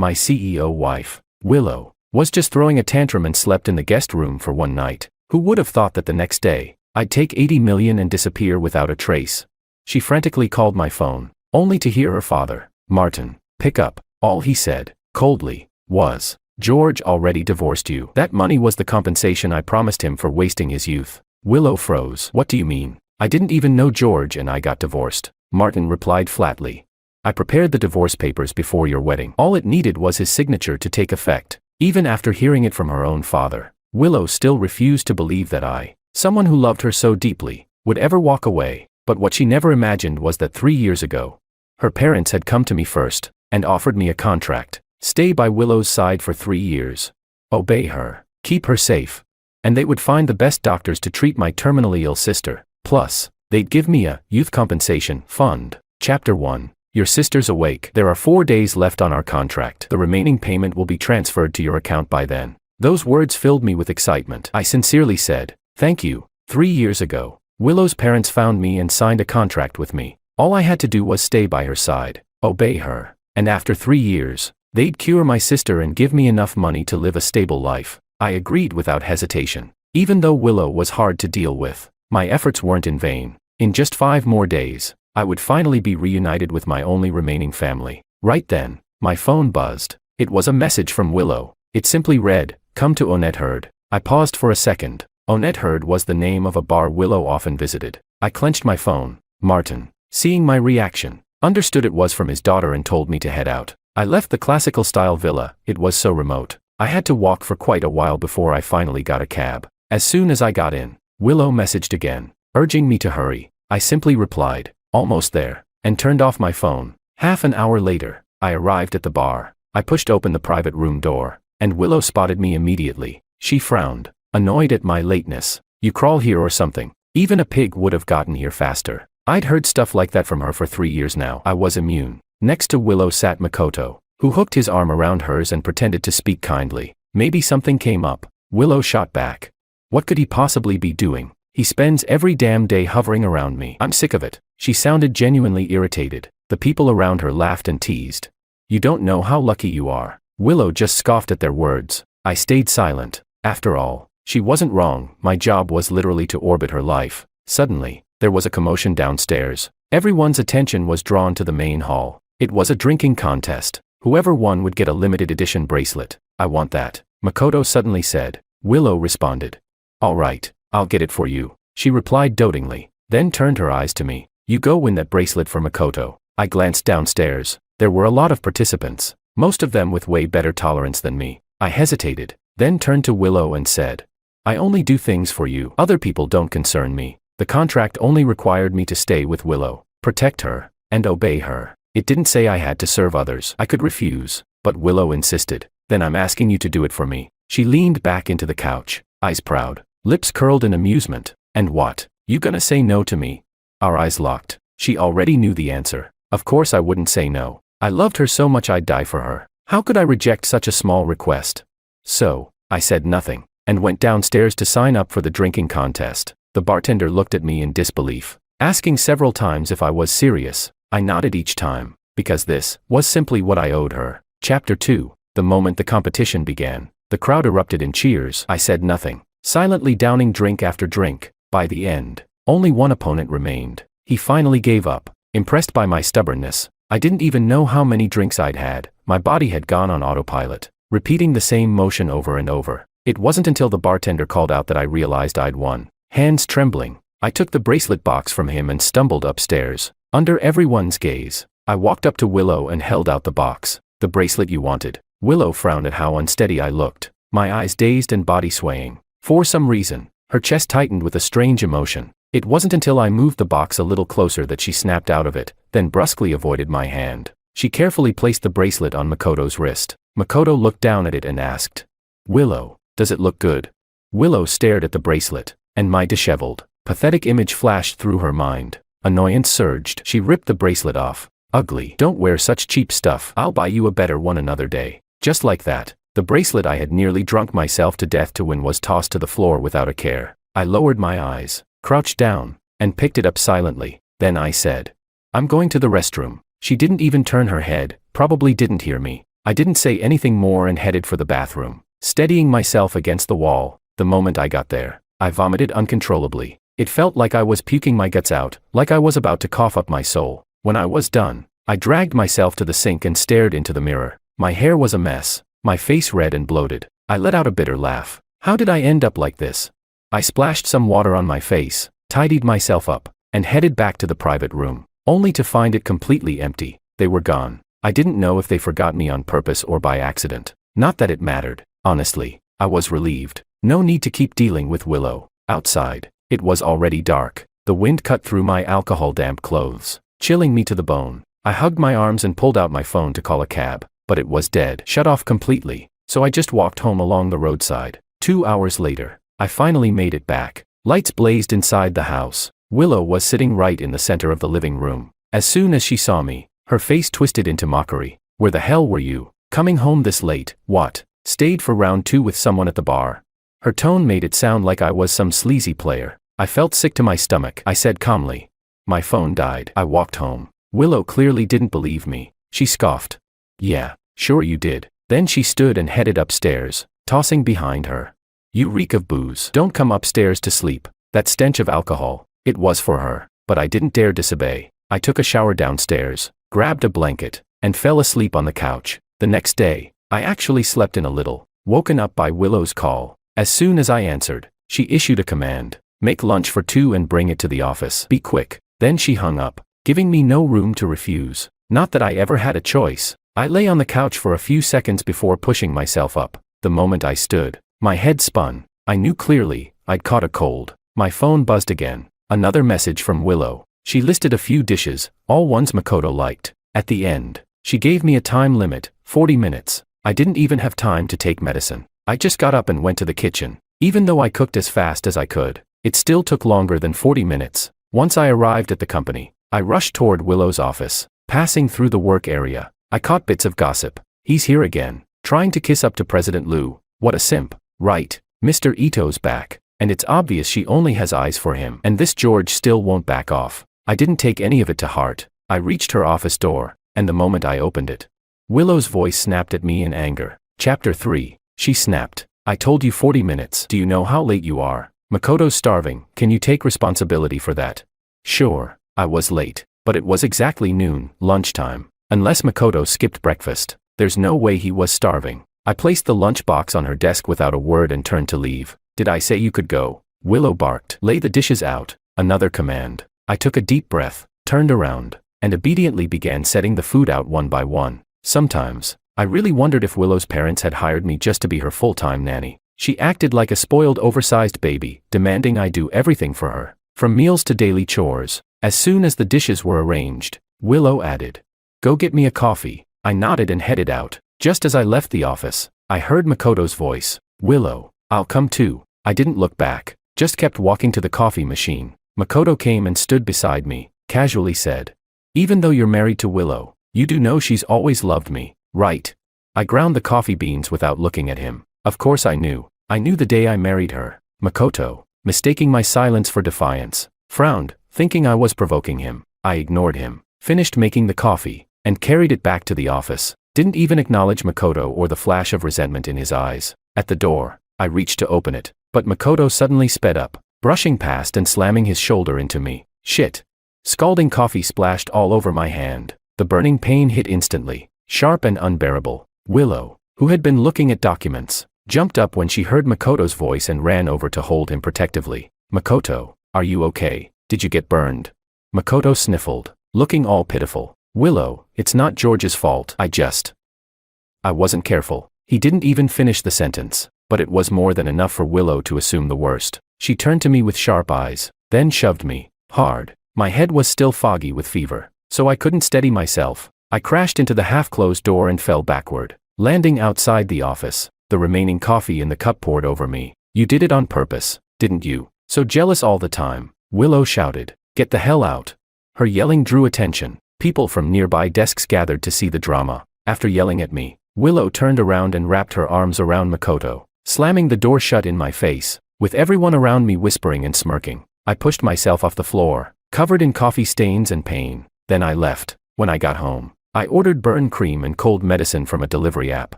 my CEO wife, Willow, was just throwing a tantrum and slept in the guest room for one night. Who would have thought that the next day, I'd take 80 million and disappear without a trace? She frantically called my phone, only to hear her father, Martin, pick up. All he said, coldly, was, "George already divorced you." That money was the compensation I promised him for wasting his youth. Willow froze. "What do you mean? I didn't even know George and I got divorced," Martin replied flatly. "I prepared the divorce papers before your wedding. All it needed was his signature to take effect." Even after hearing it from her own father, Willow still refused to believe that I, someone who loved her so deeply, would ever walk away. But what she never imagined was that 3 years ago, her parents had come to me first, and offered me a contract. Stay by Willow's side for 3 years. Obey her. Keep her safe. And they would find the best doctors to treat my terminally ill sister. Plus, they'd give me a youth compensation fund. Chapter 1. Your sister's awake. There are 4 days left on our contract. The remaining payment will be transferred to your account by then. Those words filled me with excitement. I sincerely said, "Thank you." 3 years ago, Willow's parents found me and signed a contract with me. All I had to do was stay by her side, obey her, and after 3 years, they'd cure my sister and give me enough money to live a stable life. I agreed without hesitation. Even though Willow was hard to deal with, my efforts weren't in vain. In just 5 more days, I would finally be reunited with my only remaining family. Right then, my phone buzzed. It was a message from Willow. It simply read, "Come to Onetherd." I paused for a second. Onetherd was the name of a bar Willow often visited. I clenched my phone. Martin, seeing my reaction, understood it was from his daughter and told me to head out. I left the classical-style villa. It was so remote. I had to walk for quite a while before I finally got a cab. As soon as I got in, Willow messaged again, urging me to hurry. I simply replied, "Almost there," and turned off my phone. Half an hour later, I arrived at the bar. I pushed open the private room door, and Willow spotted me immediately. She frowned, annoyed at my lateness. "You crawl here or something? Even a pig would have gotten here faster." I'd heard stuff like that from her for 3 years now. I was immune. Next to Willow sat Makoto, who hooked his arm around hers and pretended to speak kindly. Maybe something came up. Willow shot back. What could he possibly be doing? He spends every damn day hovering around me. I'm sick of it. She sounded genuinely irritated. The people around her laughed and teased. "You don't know how lucky you are." Willow just scoffed at their words. I stayed silent. After all, she wasn't wrong. My job was literally to orbit her life. Suddenly, there was a commotion downstairs. Everyone's attention was drawn to the main hall. It was a drinking contest. Whoever won would get a limited edition bracelet. "I want that," Makoto suddenly said. Willow responded. "All right, I'll get it for you," she replied dotingly, then turned her eyes to me. "You go win that bracelet for Makoto." I glanced downstairs. There were a lot of participants, most of them with way better tolerance than me. I hesitated, then turned to Willow and said, "I only do things for you. Other people don't concern me." The contract only required me to stay with Willow, protect her, and obey her. It didn't say I had to serve others. I could refuse, but Willow insisted. "Then I'm asking you to do it for me." She leaned back into the couch, eyes proud, lips curled in amusement. "And what? You gonna say no to me?" Our eyes locked. She already knew the answer. Of course I wouldn't say no. I loved her so much I'd die for her. How could I reject such a small request? So, I said nothing, and went downstairs to sign up for the drinking contest. The bartender looked at me in disbelief, asking several times if I was serious. I nodded each time, because this was simply what I owed her. Chapter 2. The moment the competition began, the crowd erupted in cheers. I said nothing, silently downing drink after drink. By the end, only one opponent remained. He finally gave up, impressed by my stubbornness. I didn't even know how many drinks I'd had. My body had gone on autopilot, repeating the same motion over and over. It wasn't until the bartender called out that I realized I'd won. Hands trembling, I took the bracelet box from him and stumbled upstairs. Under everyone's gaze, I walked up to Willow and held out the box. "The bracelet you wanted." Willow frowned at how unsteady I looked, my eyes dazed and body swaying. For some reason, her chest tightened with a strange emotion. It wasn't until I moved the box a little closer that she snapped out of it, then brusquely avoided my hand. She carefully placed the bracelet on Makoto's wrist. Makoto looked down at it and asked, "Willow, does it look good?" Willow stared at the bracelet, and my disheveled, pathetic image flashed through her mind. Annoyance surged. She ripped the bracelet off. "Ugly. Don't wear such cheap stuff. I'll buy you a better one another day." Just like that, the bracelet I had nearly drunk myself to death to win was tossed to the floor without a care. I lowered my eyes, crouched down, and picked it up silently. Then I said, "I'm going to the restroom." She didn't even turn her head, probably didn't hear me. I didn't say anything more and headed for the bathroom, steadying myself against the wall. The moment I got there, I vomited uncontrollably. It felt like I was puking my guts out, like I was about to cough up my soul. When I was done, I dragged myself to the sink and stared into the mirror. My hair was a mess, my face red and bloated. I let out a bitter laugh. How did I end up like this? I splashed some water on my face, tidied myself up, and headed back to the private room, only to find it completely empty. They were gone. I didn't know if they forgot me on purpose or by accident. Not that it mattered. Honestly, I was relieved. No need to keep dealing with Willow. Outside, it was already dark. The wind cut through my alcohol-damp clothes, chilling me to the bone. I hugged my arms and pulled out my phone to call a cab, but it was dead, shut off completely, so I just walked home along the roadside. 2 hours later, I finally made it back. Lights blazed inside the house. Willow was sitting right in the center of the living room. As soon as she saw me, her face twisted into mockery. Where the hell were you? Coming home this late? What? Stayed for round 2 with someone at the bar? Her tone made it sound like I was some sleazy player. I felt sick to my stomach. I said calmly, "My phone died." I walked home. Willow clearly didn't believe me. She scoffed. "Yeah, sure you did." Then she stood and headed upstairs, tossing behind her, "You reek of booze. Don't come upstairs to sleep." That stench of alcohol. It was for her, but I didn't dare disobey. I took a shower downstairs, grabbed a blanket, and fell asleep on the couch. The next day, I actually slept in a little, woken up by Willow's call. As soon as I answered, she issued a command: "Make lunch for 2 and bring it to the office. Be quick." Then she hung up, giving me no room to refuse. Not that I ever had a choice. I lay on the couch for a few seconds before pushing myself up. The moment I stood, my head spun. I knew clearly, I'd caught a cold. My phone buzzed again. Another message from Willow. She listed a few dishes, all ones Makoto liked. At the end, she gave me a time limit, 40 minutes. I didn't even have time to take medicine. I just got up and went to the kitchen. Even though I cooked as fast as I could, it still took longer than 40 minutes. Once I arrived at the company, I rushed toward Willow's office. Passing through the work area, I caught bits of gossip. "He's here again, trying to kiss up to President Liu. What a simp." "Right, Mr. Ito's back, and it's obvious she only has eyes for him. And this George still won't back off." I didn't take any of it to heart. I reached her office door, and the moment I opened it, Willow's voice snapped at me in anger. Chapter 3. She snapped. "I told you 40 minutes. Do you know how late you are? Makoto's starving. Can you take responsibility for that?" Sure, I was late, but it was exactly noon, lunchtime. Unless Makoto skipped breakfast, there's no way he was starving. I placed the lunchbox on her desk without a word and turned to leave. "Did I say you could go?" Willow barked. "Lay the dishes out." Another command. I took a deep breath, turned around, and obediently began setting the food out one by one. Sometimes, I really wondered if Willow's parents had hired me just to be her full-time nanny. She acted like a spoiled oversized baby, demanding I do everything for her, from meals to daily chores. As soon as the dishes were arranged, Willow added, "Go get me a coffee." I nodded and headed out. Just as I left the office, I heard Makoto's voice. "Willow, I'll come too." I didn't look back, just kept walking to the coffee machine. Makoto came and stood beside me, casually said, "Even though you're married to Willow, you do know she's always loved me, right?" I ground the coffee beans without looking at him. Of course I knew. I knew the day I married her. Makoto, mistaking my silence for defiance, frowned, thinking I was provoking him. I ignored him, finished making the coffee, and carried it back to the office. Didn't even acknowledge Makoto or the flash of resentment in his eyes. At the door, I reached to open it, but Makoto suddenly sped up, brushing past and slamming his shoulder into me. Shit. Scalding coffee splashed all over my hand. The burning pain hit instantly, sharp and unbearable. Willow, who had been looking at documents, jumped up when she heard Makoto's voice and ran over to hold him protectively. "Makoto, are you okay? Did you get burned?" Makoto sniffled, looking all pitiful. "Willow, it's not George's fault. I wasn't careful." He didn't even finish the sentence, but it was more than enough for Willow to assume the worst. She turned to me with sharp eyes, then shoved me hard. My head was still foggy with fever, so I couldn't steady myself. I crashed into the half-closed door and fell backward, landing outside the office, the remaining coffee in the cup poured over me. "You did it on purpose, didn't you? So jealous all the time," Willow shouted. "Get the hell out." Her yelling drew attention. People from nearby desks gathered to see the drama. After yelling at me, Willow turned around and wrapped her arms around Makoto, slamming the door shut in my face. With everyone around me whispering and smirking, I pushed myself off the floor, covered in coffee stains and pain. Then I left. When I got home, I ordered burn cream and cold medicine from a delivery app.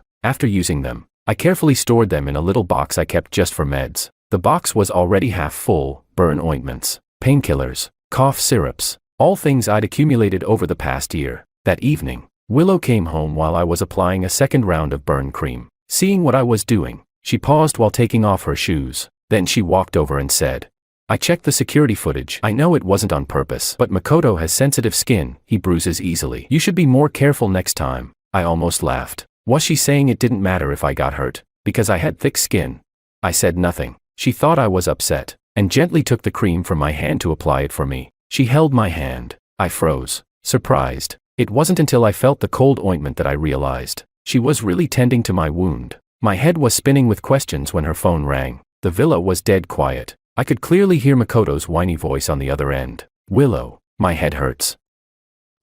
After using them, I carefully stored them in a little box I kept just for meds. The box was already half full: burn ointments, painkillers, cough syrups, all things I'd accumulated over the past year. That evening, Willow came home while I was applying a second round of burn cream. Seeing what I was doing, she paused while taking off her shoes. Then she walked over and said, "I checked the security footage. I know it wasn't on purpose, but Makoto has sensitive skin. He bruises easily. You should be more careful next time." I almost laughed. Was she saying it didn't matter if I got hurt, because I had thick skin? I said nothing. She thought I was upset, and gently took the cream from my hand to apply it for me. She held my hand. I froze, surprised. It wasn't until I felt the cold ointment that I realized she was really tending to my wound. My head was spinning with questions when her phone rang. The villa was dead quiet. I could clearly hear Makoto's whiny voice on the other end. "Willow, my head hurts.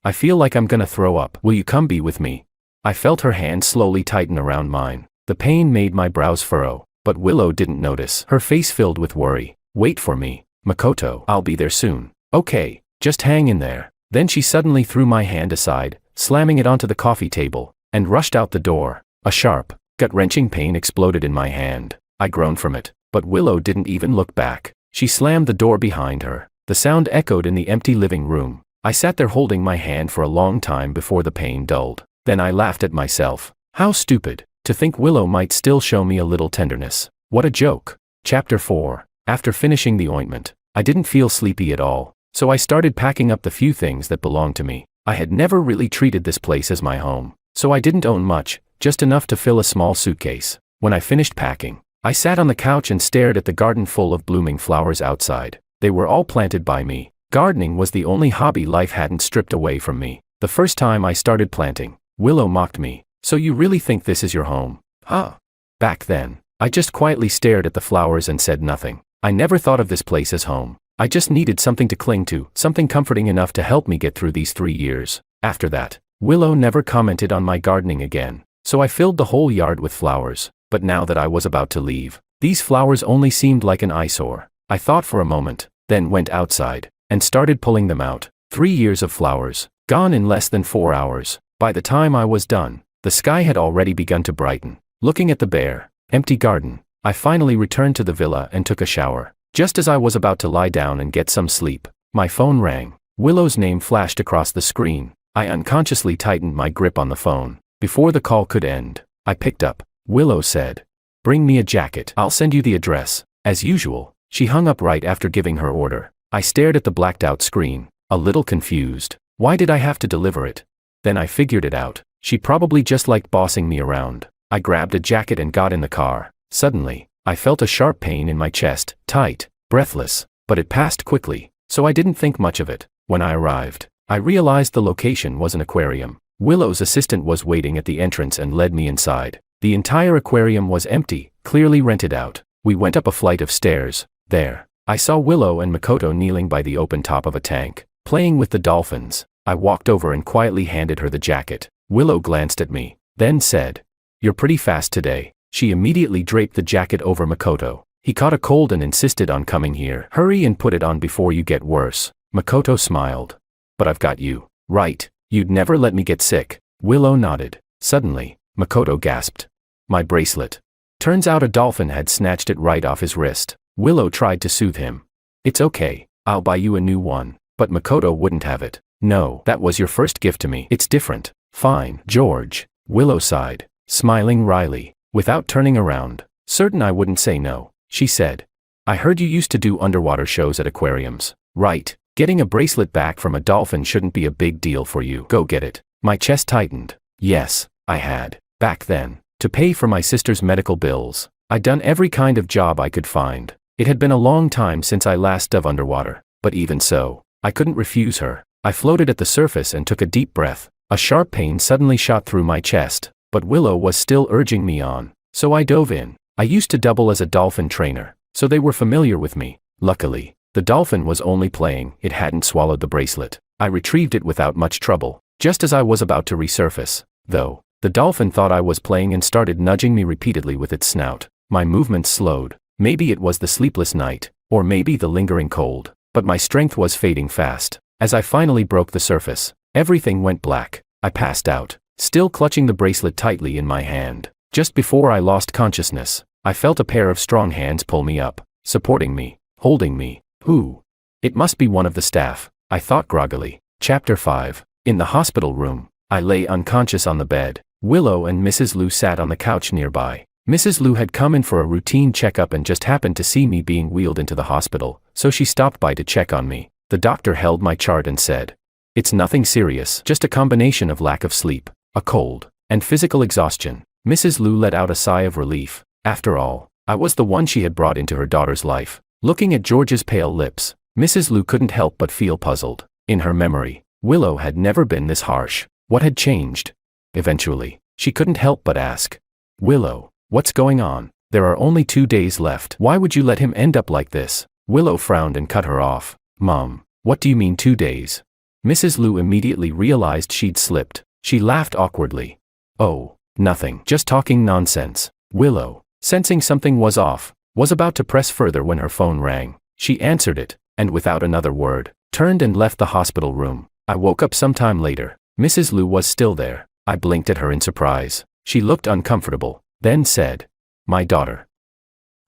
I feel like I'm gonna throw up. Will you come be with me?" I felt her hand slowly tighten around mine. The pain made my brows furrow, but Willow didn't notice. Her face filled with worry. "Wait for me, Makoto. I'll be there soon." "Okay, just hang in there." Then she suddenly threw my hand aside, slamming it onto the coffee table, and rushed out the door. A sharp, gut-wrenching pain exploded in my hand. I groaned from it, but Willow didn't even look back. She slammed the door behind her. The sound echoed in the empty living room. I sat there holding my hand for a long time before the pain dulled. Then I laughed at myself. How stupid, to think Willow might still show me a little tenderness. What a joke. Chapter 4. After finishing the ointment, I didn't feel sleepy at all, so I started packing up the few things that belonged to me. I had never really treated this place as my home, so I didn't own much, just enough to fill a small suitcase. When I finished packing, I sat on the couch and stared at the garden full of blooming flowers outside. They were all planted by me. Gardening was the only hobby life hadn't stripped away from me. The first time I started planting, Willow mocked me. "So you really think this is your home, huh?" Back then, I just quietly stared at the flowers and said nothing. I never thought of this place as home. I just needed something to cling to, something comforting enough to help me get through these 3 years. After that, Willow never commented on my gardening again, so I filled the whole yard with flowers. But now that I was about to leave, these flowers only seemed like an eyesore. I thought for a moment, then went outside, and started pulling them out. 3 years of flowers, gone in less than 4 hours. By the time I was done, the sky had already begun to brighten. Looking at the bare, empty garden, I finally returned to the villa and took a shower. Just as I was about to lie down and get some sleep, my phone rang. Willow's name flashed across the screen. I unconsciously tightened my grip on the phone. Before the call could end, I picked up. Willow said, "Bring me a jacket. I'll send you the address." As usual, she hung up right after giving her order. I stared at the blacked-out screen, a little confused. Why did I have to deliver it? Then I figured it out. She probably just liked bossing me around. I grabbed a jacket and got in the car. Suddenly, I felt a sharp pain in my chest, tight, breathless, but it passed quickly, so I didn't think much of it. When I arrived, I realized the location was an aquarium. Willow's assistant was waiting at the entrance and led me inside. The entire aquarium was empty, clearly rented out. We went up a flight of stairs. There, I saw Willow and Makoto kneeling by the open top of a tank, playing with the dolphins. I walked over and quietly handed her the jacket. Willow glanced at me, then said, "You're pretty fast today." She immediately draped the jacket over Makoto. "He caught a cold and insisted on coming here. Hurry and put it on before you get worse." Makoto smiled. "But I've got you, right? You'd never let me get sick." Willow nodded. Suddenly, Makoto gasped. "My bracelet." Turns out a dolphin had snatched it right off his wrist. Willow tried to soothe him. "It's okay, I'll buy you a new one." But Makoto wouldn't have it. "No, that was your first gift to me. It's different." "Fine, George." Willow sighed, smiling wryly, without turning around. Certain I wouldn't say no, she said. "I heard you used to do underwater shows at aquariums, right? Getting a bracelet back from a dolphin shouldn't be a big deal for you. Go get it." My chest tightened. Yes, I had, back then, to pay for my sister's medical bills. I'd done every kind of job I could find. It had been a long time since I last dove underwater, but even so, I couldn't refuse her. I floated at the surface and took a deep breath. A sharp pain suddenly shot through my chest, but Willow was still urging me on, so I dove in. I used to double as a dolphin trainer, so they were familiar with me. Luckily, the dolphin was only playing, it hadn't swallowed the bracelet. I retrieved it without much trouble, just as I was about to resurface. Though, the dolphin thought I was playing and started nudging me repeatedly with its snout. My movements slowed. Maybe it was the sleepless night, or maybe the lingering cold, but my strength was fading fast. As I finally broke the surface, everything went black. I passed out, still clutching the bracelet tightly in my hand. Just before I lost consciousness, I felt a pair of strong hands pull me up, supporting me, holding me. Who? It must be one of the staff, I thought groggily. Chapter 5. In the hospital room, I lay unconscious on the bed. Willow and Mrs. Lu sat on the couch nearby. Mrs. Lu had come in for a routine checkup and just happened to see me being wheeled into the hospital, so she stopped by to check on me. The doctor held my chart and said, "It's nothing serious, just a combination of lack of sleep, a cold, and physical exhaustion." Mrs. Lu let out a sigh of relief. After all, I was the one she had brought into her daughter's life. Looking at George's pale lips, Mrs. Lu couldn't help but feel puzzled. In her memory, Willow had never been this harsh. What had changed? Eventually, she couldn't help but ask, "Willow, what's going on? There are only 2 days left. Why would you let him end up like this?" Willow frowned and cut her off. "Mom, what do you mean 2 days?" Mrs. Lu immediately realized she'd slipped. She laughed awkwardly. "Oh, nothing, just talking nonsense." Willow, sensing something was off, was about to press further when her phone rang. She answered it, and without another word, turned and left the hospital room. I woke up sometime later. Mrs. Lu was still there. I blinked at her in surprise. She looked uncomfortable, then said, "My daughter."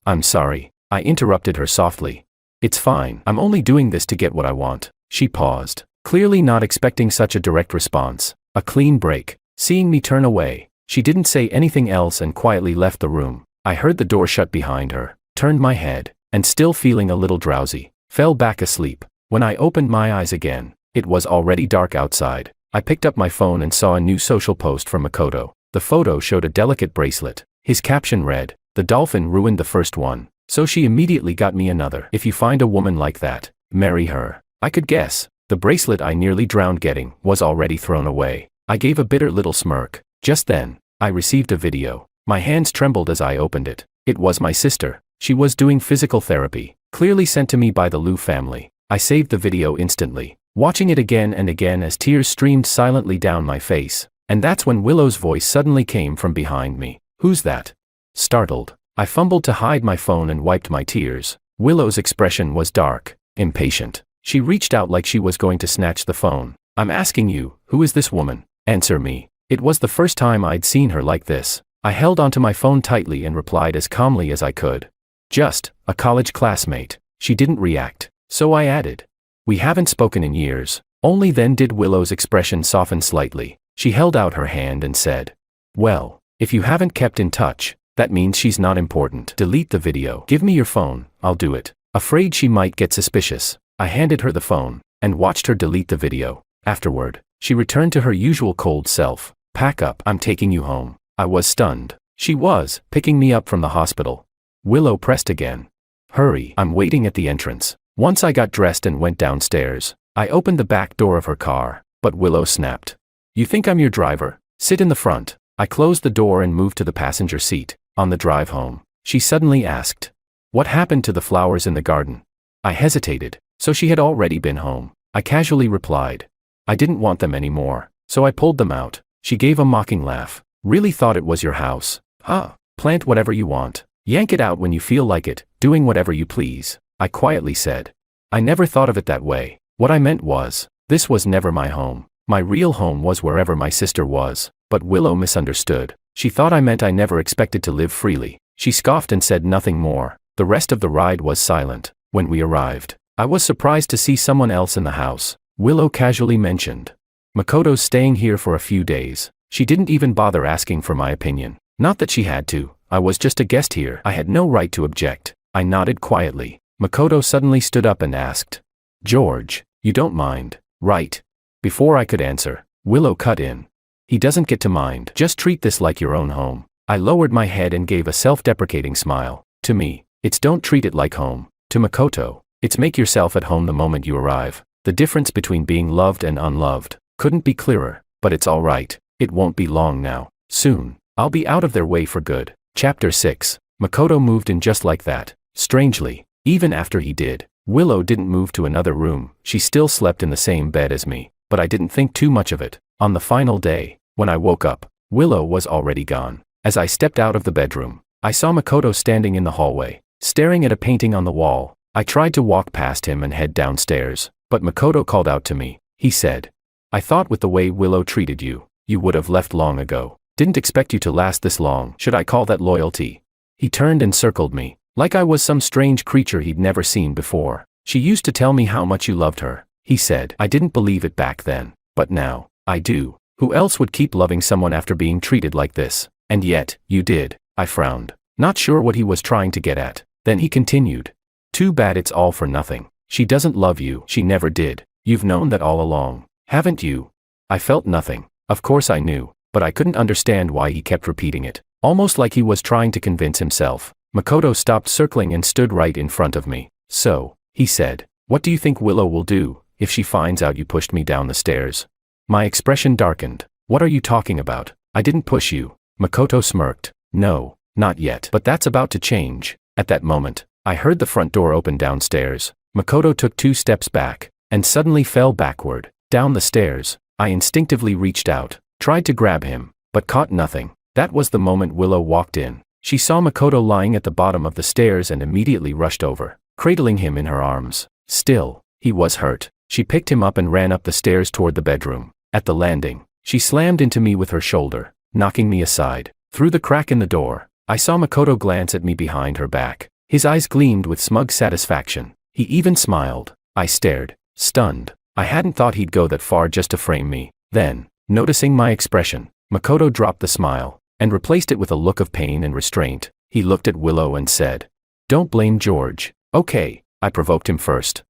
"I'm sorry," I interrupted her softly. "It's fine, I'm only doing this to get what I want." She paused, clearly not expecting such a direct response. A clean break. Seeing me turn away, she didn't say anything else and quietly left the room. I heard the door shut behind her, turned my head, and still feeling a little drowsy, fell back asleep. When I opened my eyes again, it was already dark outside. I picked up my phone and saw a new social post from Makoto. The photo showed a delicate bracelet. His caption read, "The dolphin ruined the first one, so she immediately got me another. If you find a woman like that, marry her." I could guess. The bracelet I nearly drowned getting was already thrown away. I gave a bitter little smirk. Just then, I received a video. My hands trembled as I opened it. It was my sister. She was doing physical therapy, clearly sent to me by the Lu family. I saved the video instantly, watching it again and again as tears streamed silently down my face. And that's when Willow's voice suddenly came from behind me. "Who's that?" Startled, I fumbled to hide my phone and wiped my tears. Willow's expression was dark, impatient. She reached out like she was going to snatch the phone. "I'm asking you, who is this woman? Answer me." It was the first time I'd seen her like this. I held onto my phone tightly and replied as calmly as I could. "Just a college classmate." She didn't react, so I added, "We haven't spoken in years." Only then did Willow's expression soften slightly. She held out her hand and said, "Well, if you haven't kept in touch, that means she's not important. Delete the video. Give me your phone, I'll do it." Afraid she might get suspicious, I handed her the phone, and watched her delete the video. Afterward, she returned to her usual cold self. "Pack up, I'm taking you home." I was stunned. She was picking me up from the hospital. Willow pressed again. "Hurry, I'm waiting at the entrance." Once I got dressed and went downstairs, I opened the back door of her car, but Willow snapped. "You think I'm your driver? Sit in the front." I closed the door and moved to the passenger seat. On the drive home, she suddenly asked, "What happened to the flowers in the garden?" I hesitated, so she had already been home. I casually replied, "I didn't want them anymore, so I pulled them out." She gave a mocking laugh. "Really thought it was your house? Huh? Plant whatever you want. Yank it out when you feel like it, doing whatever you please," I quietly said. "I never thought of it that way. What I meant was, this was never my home. My real home was wherever my sister was." But Willow misunderstood. She thought I meant I never expected to live freely. She scoffed and said nothing more. The rest of the ride was silent. When we arrived, I was surprised to see someone else in the house. Willow casually mentioned, "Makoto's staying here for a few days." She didn't even bother asking for my opinion. Not that she had to. I was just a guest here. I had no right to object. I nodded quietly. Makoto suddenly stood up and asked, "George, you don't mind, right?" Before I could answer, Willow cut in. "He doesn't get to mind. Just treat this like your own home." I lowered my head and gave a self-deprecating smile. To me, it's don't treat it like home. To Makoto, it's make yourself at home the moment you arrive. The difference between being loved and unloved couldn't be clearer, but it's all right. It won't be long now. Soon, I'll be out of their way for good. Chapter 6. Makoto moved in just like that. Strangely, even after he did, Willow didn't move to another room. She still slept in the same bed as me, but I didn't think too much of it. On the final day, when I woke up, Willow was already gone. As I stepped out of the bedroom, I saw Makoto standing in the hallway, staring at a painting on the wall. I tried to walk past him and head downstairs, but Makoto called out to me. He said, I thought with the way Willow treated you, you would have left long ago. Didn't expect you to last this long. Should I call that loyalty? He turned and circled me, like I was some strange creature he'd never seen before. She used to tell me how much you loved her, he said. I didn't believe it back then, but now, I do. Who else would keep loving someone after being treated like this? And yet, you did. I frowned, not sure what he was trying to get at. Then he continued. Too bad it's all for nothing. She doesn't love you. She never did. You've known that all along, haven't you? I felt nothing. Of course I knew, but I couldn't understand why he kept repeating it, almost like he was trying to convince himself. Makoto stopped circling and stood right in front of me. So, he said, what do you think Willow will do if she finds out you pushed me down the stairs? My expression darkened. What are you talking about? I didn't push you. Makoto smirked. No, not yet. But that's about to change. At that moment, I heard the front door open downstairs. Makoto took 2 steps back, and suddenly fell backward, down the stairs. I instinctively reached out, tried to grab him, but caught nothing. That was the moment Willow walked in. She saw Makoto lying at the bottom of the stairs and immediately rushed over, cradling him in her arms. Still, he was hurt. She picked him up and ran up the stairs toward the bedroom. At the landing, she slammed into me with her shoulder, knocking me aside. Through the crack in the door, I saw Makoto glance at me behind her back. His eyes gleamed with smug satisfaction. He even smiled. I stared, stunned. I hadn't thought he'd go that far just to frame me. Then, noticing my expression, Makoto dropped the smile and replaced it with a look of pain and restraint. He looked at Willow and said, "Don't blame George." "Okay, I provoked him first.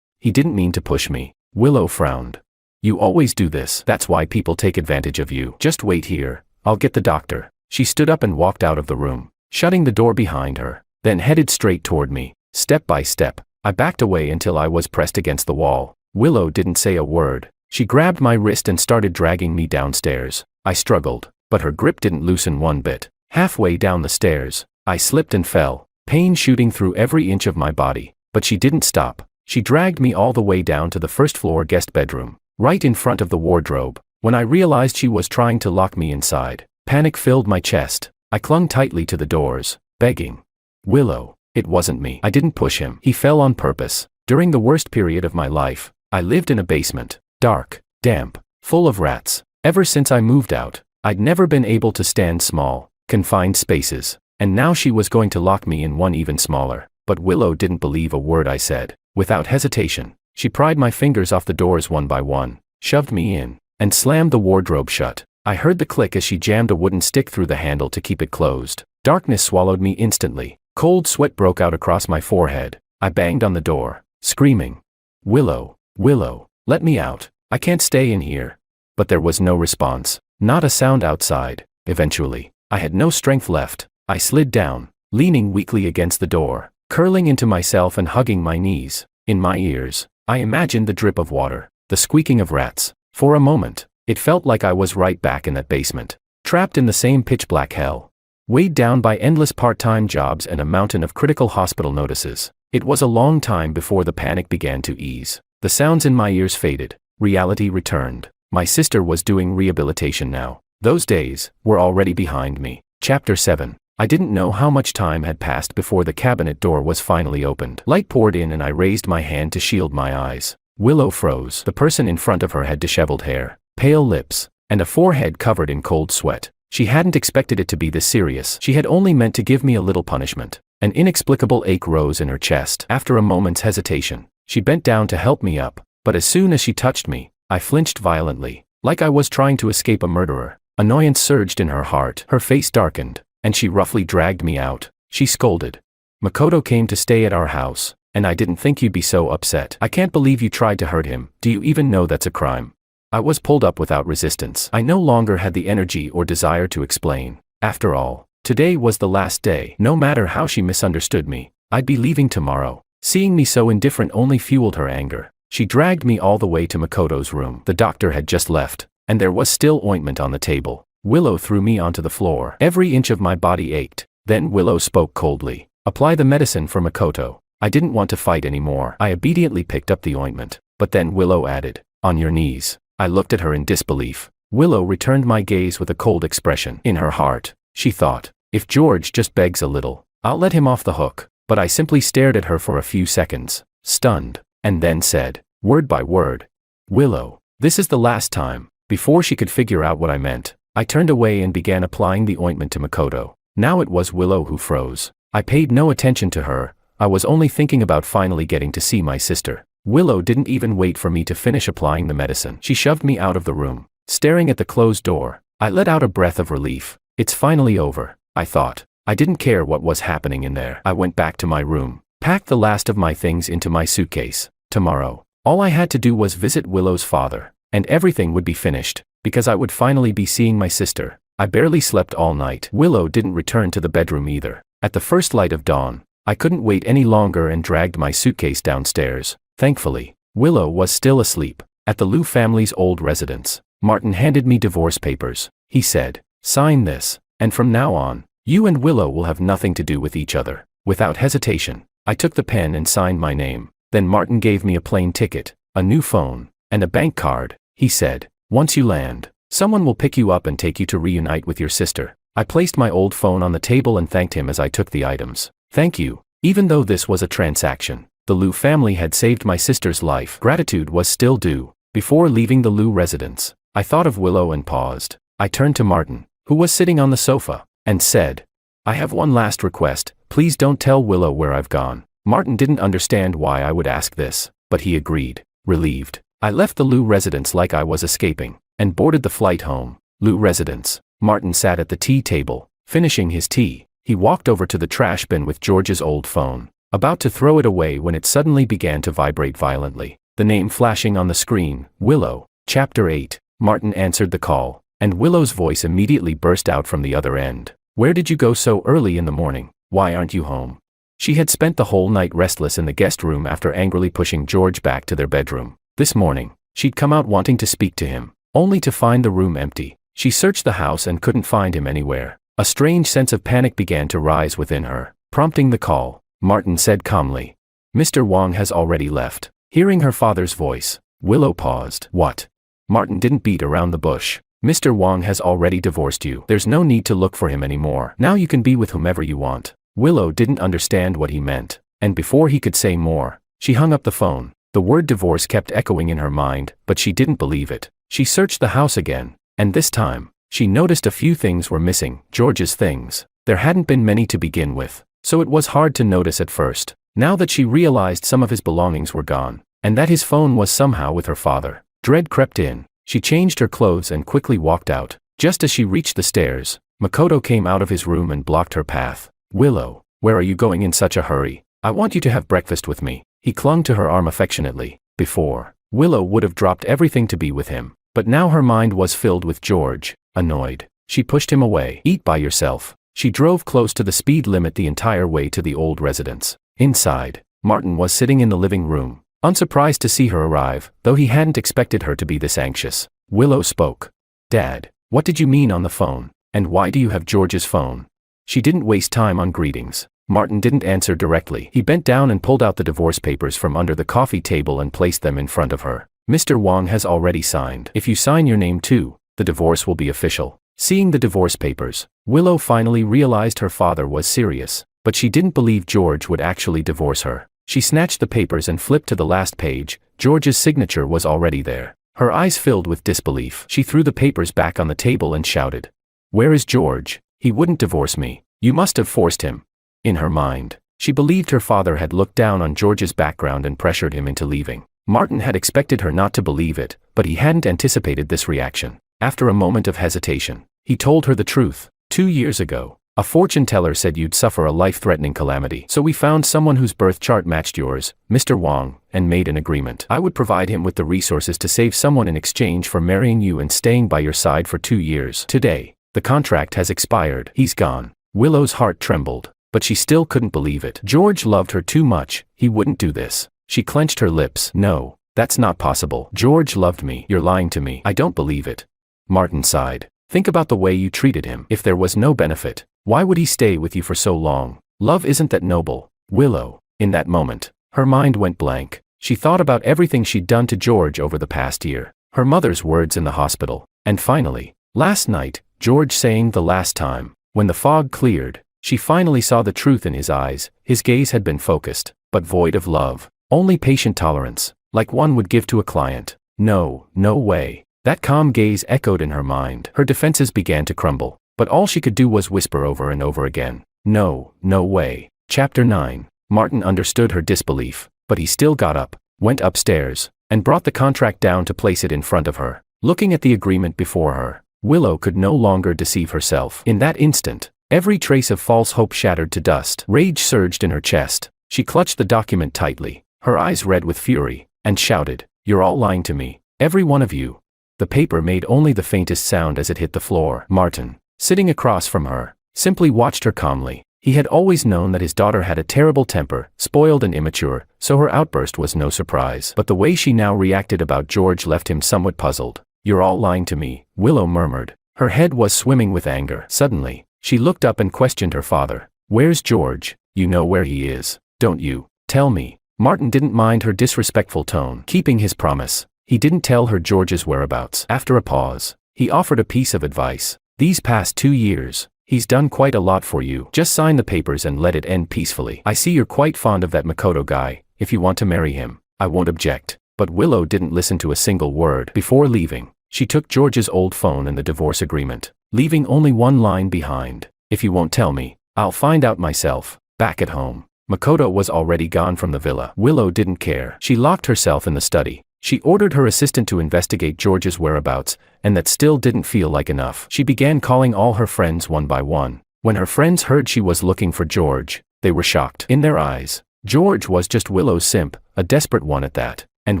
He didn't mean to push me." Willow frowned. "You always do this. That's why people take advantage of you. Just wait here. I'll get the doctor." She stood up and walked out of the room, shutting the door behind her, then headed straight toward me. Step by step, I backed away until I was pressed against the wall. Willow didn't say a word. She grabbed my wrist and started dragging me downstairs. I struggled, but her grip didn't loosen one bit. Halfway down the stairs, I slipped and fell, pain shooting through every inch of my body. But she didn't stop. She dragged me all the way down to the first-floor guest bedroom, right in front of the wardrobe. When I realized she was trying to lock me inside, panic filled my chest. I clung tightly to the doors, begging. "Willow, it wasn't me. I didn't push him. He fell on purpose." During the worst period of my life, I lived in a basement, dark, damp, full of rats. Ever since I moved out, I'd never been able to stand small, confined spaces, and now she was going to lock me in one even smaller. But Willow didn't believe a word I said. Without hesitation, she pried my fingers off the doors one by one, shoved me in, and slammed the wardrobe shut. I heard the click as she jammed a wooden stick through the handle to keep it closed. Darkness swallowed me instantly. Cold sweat broke out across my forehead. I banged on the door, screaming, "Willow, Willow, let me out. I can't stay in here." But there was no response, not a sound outside. Eventually, I had no strength left. I slid down, leaning weakly against the door, curling into myself and hugging my knees. In my ears, I imagined the drip of water, the squeaking of rats. For a moment, it felt like I was right back in that basement, trapped in the same pitch-black hell, weighed down by endless part-time jobs and a mountain of critical hospital notices. It was a long time before the panic began to ease. The sounds in my ears faded. Reality returned. My sister was doing rehabilitation now. Those days were already behind me. Chapter 7. I didn't know how much time had passed before the cabinet door was finally opened. Light poured in and I raised my hand to shield my eyes. Willow froze. The person in front of her had disheveled hair, pale lips, and a forehead covered in cold sweat. She hadn't expected it to be this serious. She had only meant to give me a little punishment. An inexplicable ache rose in her chest. After a moment's hesitation, she bent down to help me up, but as soon as she touched me, I flinched violently, like I was trying to escape a murderer. Annoyance surged in her heart. Her face darkened, and she roughly dragged me out. She scolded. "Makoto came to stay at our house, and I didn't think you'd be so upset. I can't believe you tried to hurt him. Do you even know that's a crime?" I was pulled up without resistance. I no longer had the energy or desire to explain. After all, today was the last day. No matter how she misunderstood me, I'd be leaving tomorrow. Seeing me so indifferent only fueled her anger. She dragged me all the way to Makoto's room. The doctor had just left, and there was still ointment on the table. Willow threw me onto the floor. Every inch of my body ached. Then Willow spoke coldly. "Apply the medicine for Makoto." I didn't want to fight anymore. I obediently picked up the ointment. But then Willow added, "On your knees." I looked at her in disbelief. Willow returned my gaze with a cold expression. In her heart, she thought, if George just begs a little, I'll let him off the hook. But I simply stared at her for a few seconds, stunned, and then said, word by word, "Willow, This is the last time." Before she could figure out what I meant, I turned away and began applying the ointment to Makoto. Now it was Willow who froze. I paid no attention to her. I was only thinking about finally getting to see my sister. Willow didn't even wait for me to finish applying the medicine. She shoved me out of the room. Staring at the closed door, I let out a breath of relief. It's finally over, I thought. I didn't care what was happening in there. I went back to my room, packed the last of my things into my suitcase. Tomorrow, all I had to do was visit Willow's father, and everything would be finished, because I would finally be seeing my sister. I barely slept all night. Willow didn't return to the bedroom either. At the first light of dawn, I couldn't wait any longer and dragged my suitcase downstairs. Thankfully, Willow was still asleep. At the Liu family's old residence, Martin handed me divorce papers. He said, "Sign this, and from now on, you and Willow will have nothing to do with each other." Without hesitation, I took the pen and signed my name. Then Martin gave me a plane ticket, a new phone, and a bank card. He said, "Once you land, someone will pick you up and take you to reunite with your sister." I placed my old phone on the table and thanked him as I took the items. "Thank you." Even though this was a transaction, the Liu family had saved my sister's life. Gratitude was still due. Before leaving the Liu residence, I thought of Willow and paused. I turned to Martin, who was sitting on the sofa, and said, "I have one last request. Please don't tell Willow where I've gone." Martin didn't understand why I would ask this, but he agreed, relieved. I left the Liu residence like I was escaping, and boarded the flight home. Liu residence. Martin sat at the tea table, finishing his tea. He walked over to the trash bin with George's old phone, about to throw it away when it suddenly began to vibrate violently. The name flashing on the screen, Willow. Chapter 8. Martin answered the call, and Willow's voice immediately burst out from the other end. "Where did you go so early in the morning? Why aren't you home?" She had spent the whole night restless in the guest room after angrily pushing George back to their bedroom. This morning, she'd come out wanting to speak to him, only to find the room empty. She searched the house and couldn't find him anywhere. A strange sense of panic began to rise within her, prompting the call. Martin said calmly, "Mr. Wang has already left." Hearing her father's voice, Willow paused. "What?" Martin didn't beat around the bush. "Mr. Wang has already divorced you. There's no need to look for him anymore. Now you can be with whomever you want." Willow didn't understand what he meant, and before he could say more, she hung up the phone. The word divorce kept echoing in her mind, but she didn't believe it. She searched the house again, and this time, she noticed a few things were missing. George's things. There hadn't been many to begin with, so it was hard to notice at first. Now that she realized some of his belongings were gone, and that his phone was somehow with her father, dread crept in. She changed her clothes and quickly walked out. Just as she reached the stairs, Makoto came out of his room and blocked her path. "Willow, where are you going in such a hurry? I want you to have breakfast with me." He clung to her arm affectionately. Before, Willow would have dropped everything to be with him, but now her mind was filled with George. Annoyed, she pushed him away. "Eat by yourself." She drove close to the speed limit the entire way to the old residence. Inside, Martin was sitting in the living room, unsurprised to see her arrive, though he hadn't expected her to be this anxious. Willow spoke. "Dad, what did you mean on the phone, and why do you have George's phone?" She didn't waste time on greetings. Martin didn't answer directly. He bent down and pulled out the divorce papers from under the coffee table and placed them in front of her. "Mr. Wang has already signed. If you sign your name too, the divorce will be official." Seeing the divorce papers, Willow finally realized her father was serious, but she didn't believe George would actually divorce her. She snatched the papers and flipped to the last page. George's signature was already there. Her eyes filled with disbelief. She threw the papers back on the table and shouted, "Where is George? He wouldn't divorce me. You must have forced him." In her mind, she believed her father had looked down on George's background and pressured him into leaving. Martin had expected her not to believe it, but he hadn't anticipated this reaction. After a moment of hesitation, he told her the truth. 2 years ago, a fortune teller said you'd suffer a life-threatening calamity. So we found someone whose birth chart matched yours, Mr. Wang, and made an agreement. I would provide him with the resources to save someone in exchange for marrying you and staying by your side for 2 years. Today, the contract has expired. He's gone. Willow's heart trembled, but she still couldn't believe it. George loved her too much. He wouldn't do this. She clenched her lips. "No, that's not possible. George loved me. You're lying to me. I don't believe it." Martin sighed. "Think about the way you treated him. If there was no benefit, why would he stay with you for so long? Love isn't that noble." Willow, in that moment, her mind went blank. She thought about everything she'd done to George over the past year, her mother's words in the hospital, and finally, last night, George saying the last time. When the fog cleared, she finally saw the truth in his eyes. His gaze had been focused, but void of love, only patient tolerance, like one would give to a client. No, no way. That calm gaze echoed in her mind. Her defenses began to crumble, but all she could do was whisper over and over again, no, no way. Chapter 9. Martin understood her disbelief, but he still got up, went upstairs, and brought the contract down to place it in front of her. Looking at the agreement before her, Willow could no longer deceive herself. In that instant, every trace of false hope shattered to dust. Rage surged in her chest. She clutched the document tightly, her eyes red with fury, and shouted, "You're all lying to me, every one of you." The paper made only the faintest sound as it hit the floor. Martin, sitting across from her, simply watched her calmly. He had always known that his daughter had a terrible temper, spoiled and immature, so her outburst was no surprise. But the way she now reacted about George left him somewhat puzzled. "You're all lying to me," Willow murmured. Her head was swimming with anger. Suddenly, she looked up and questioned her father. "Where's George? You know where he is, don't you? Tell me." Martin didn't mind her disrespectful tone. Keeping his promise, he didn't tell her George's whereabouts. After a pause, he offered a piece of advice. "These past 2 years, he's done quite a lot for you. Just sign the papers and let it end peacefully. I see you're quite fond of that Makoto guy. If you want to marry him, I won't object." But Willow didn't listen to a single word. Before leaving, she took George's old phone and the divorce agreement, leaving only one line behind. "If you won't tell me, I'll find out myself." Back at home, Makoto was already gone from the villa. Willow didn't care. She locked herself in the study. She ordered her assistant to investigate George's whereabouts, and that still didn't feel like enough. She began calling all her friends one by one. When her friends heard she was looking for George, they were shocked. In their eyes, George was just Willow's simp, a desperate one at that, and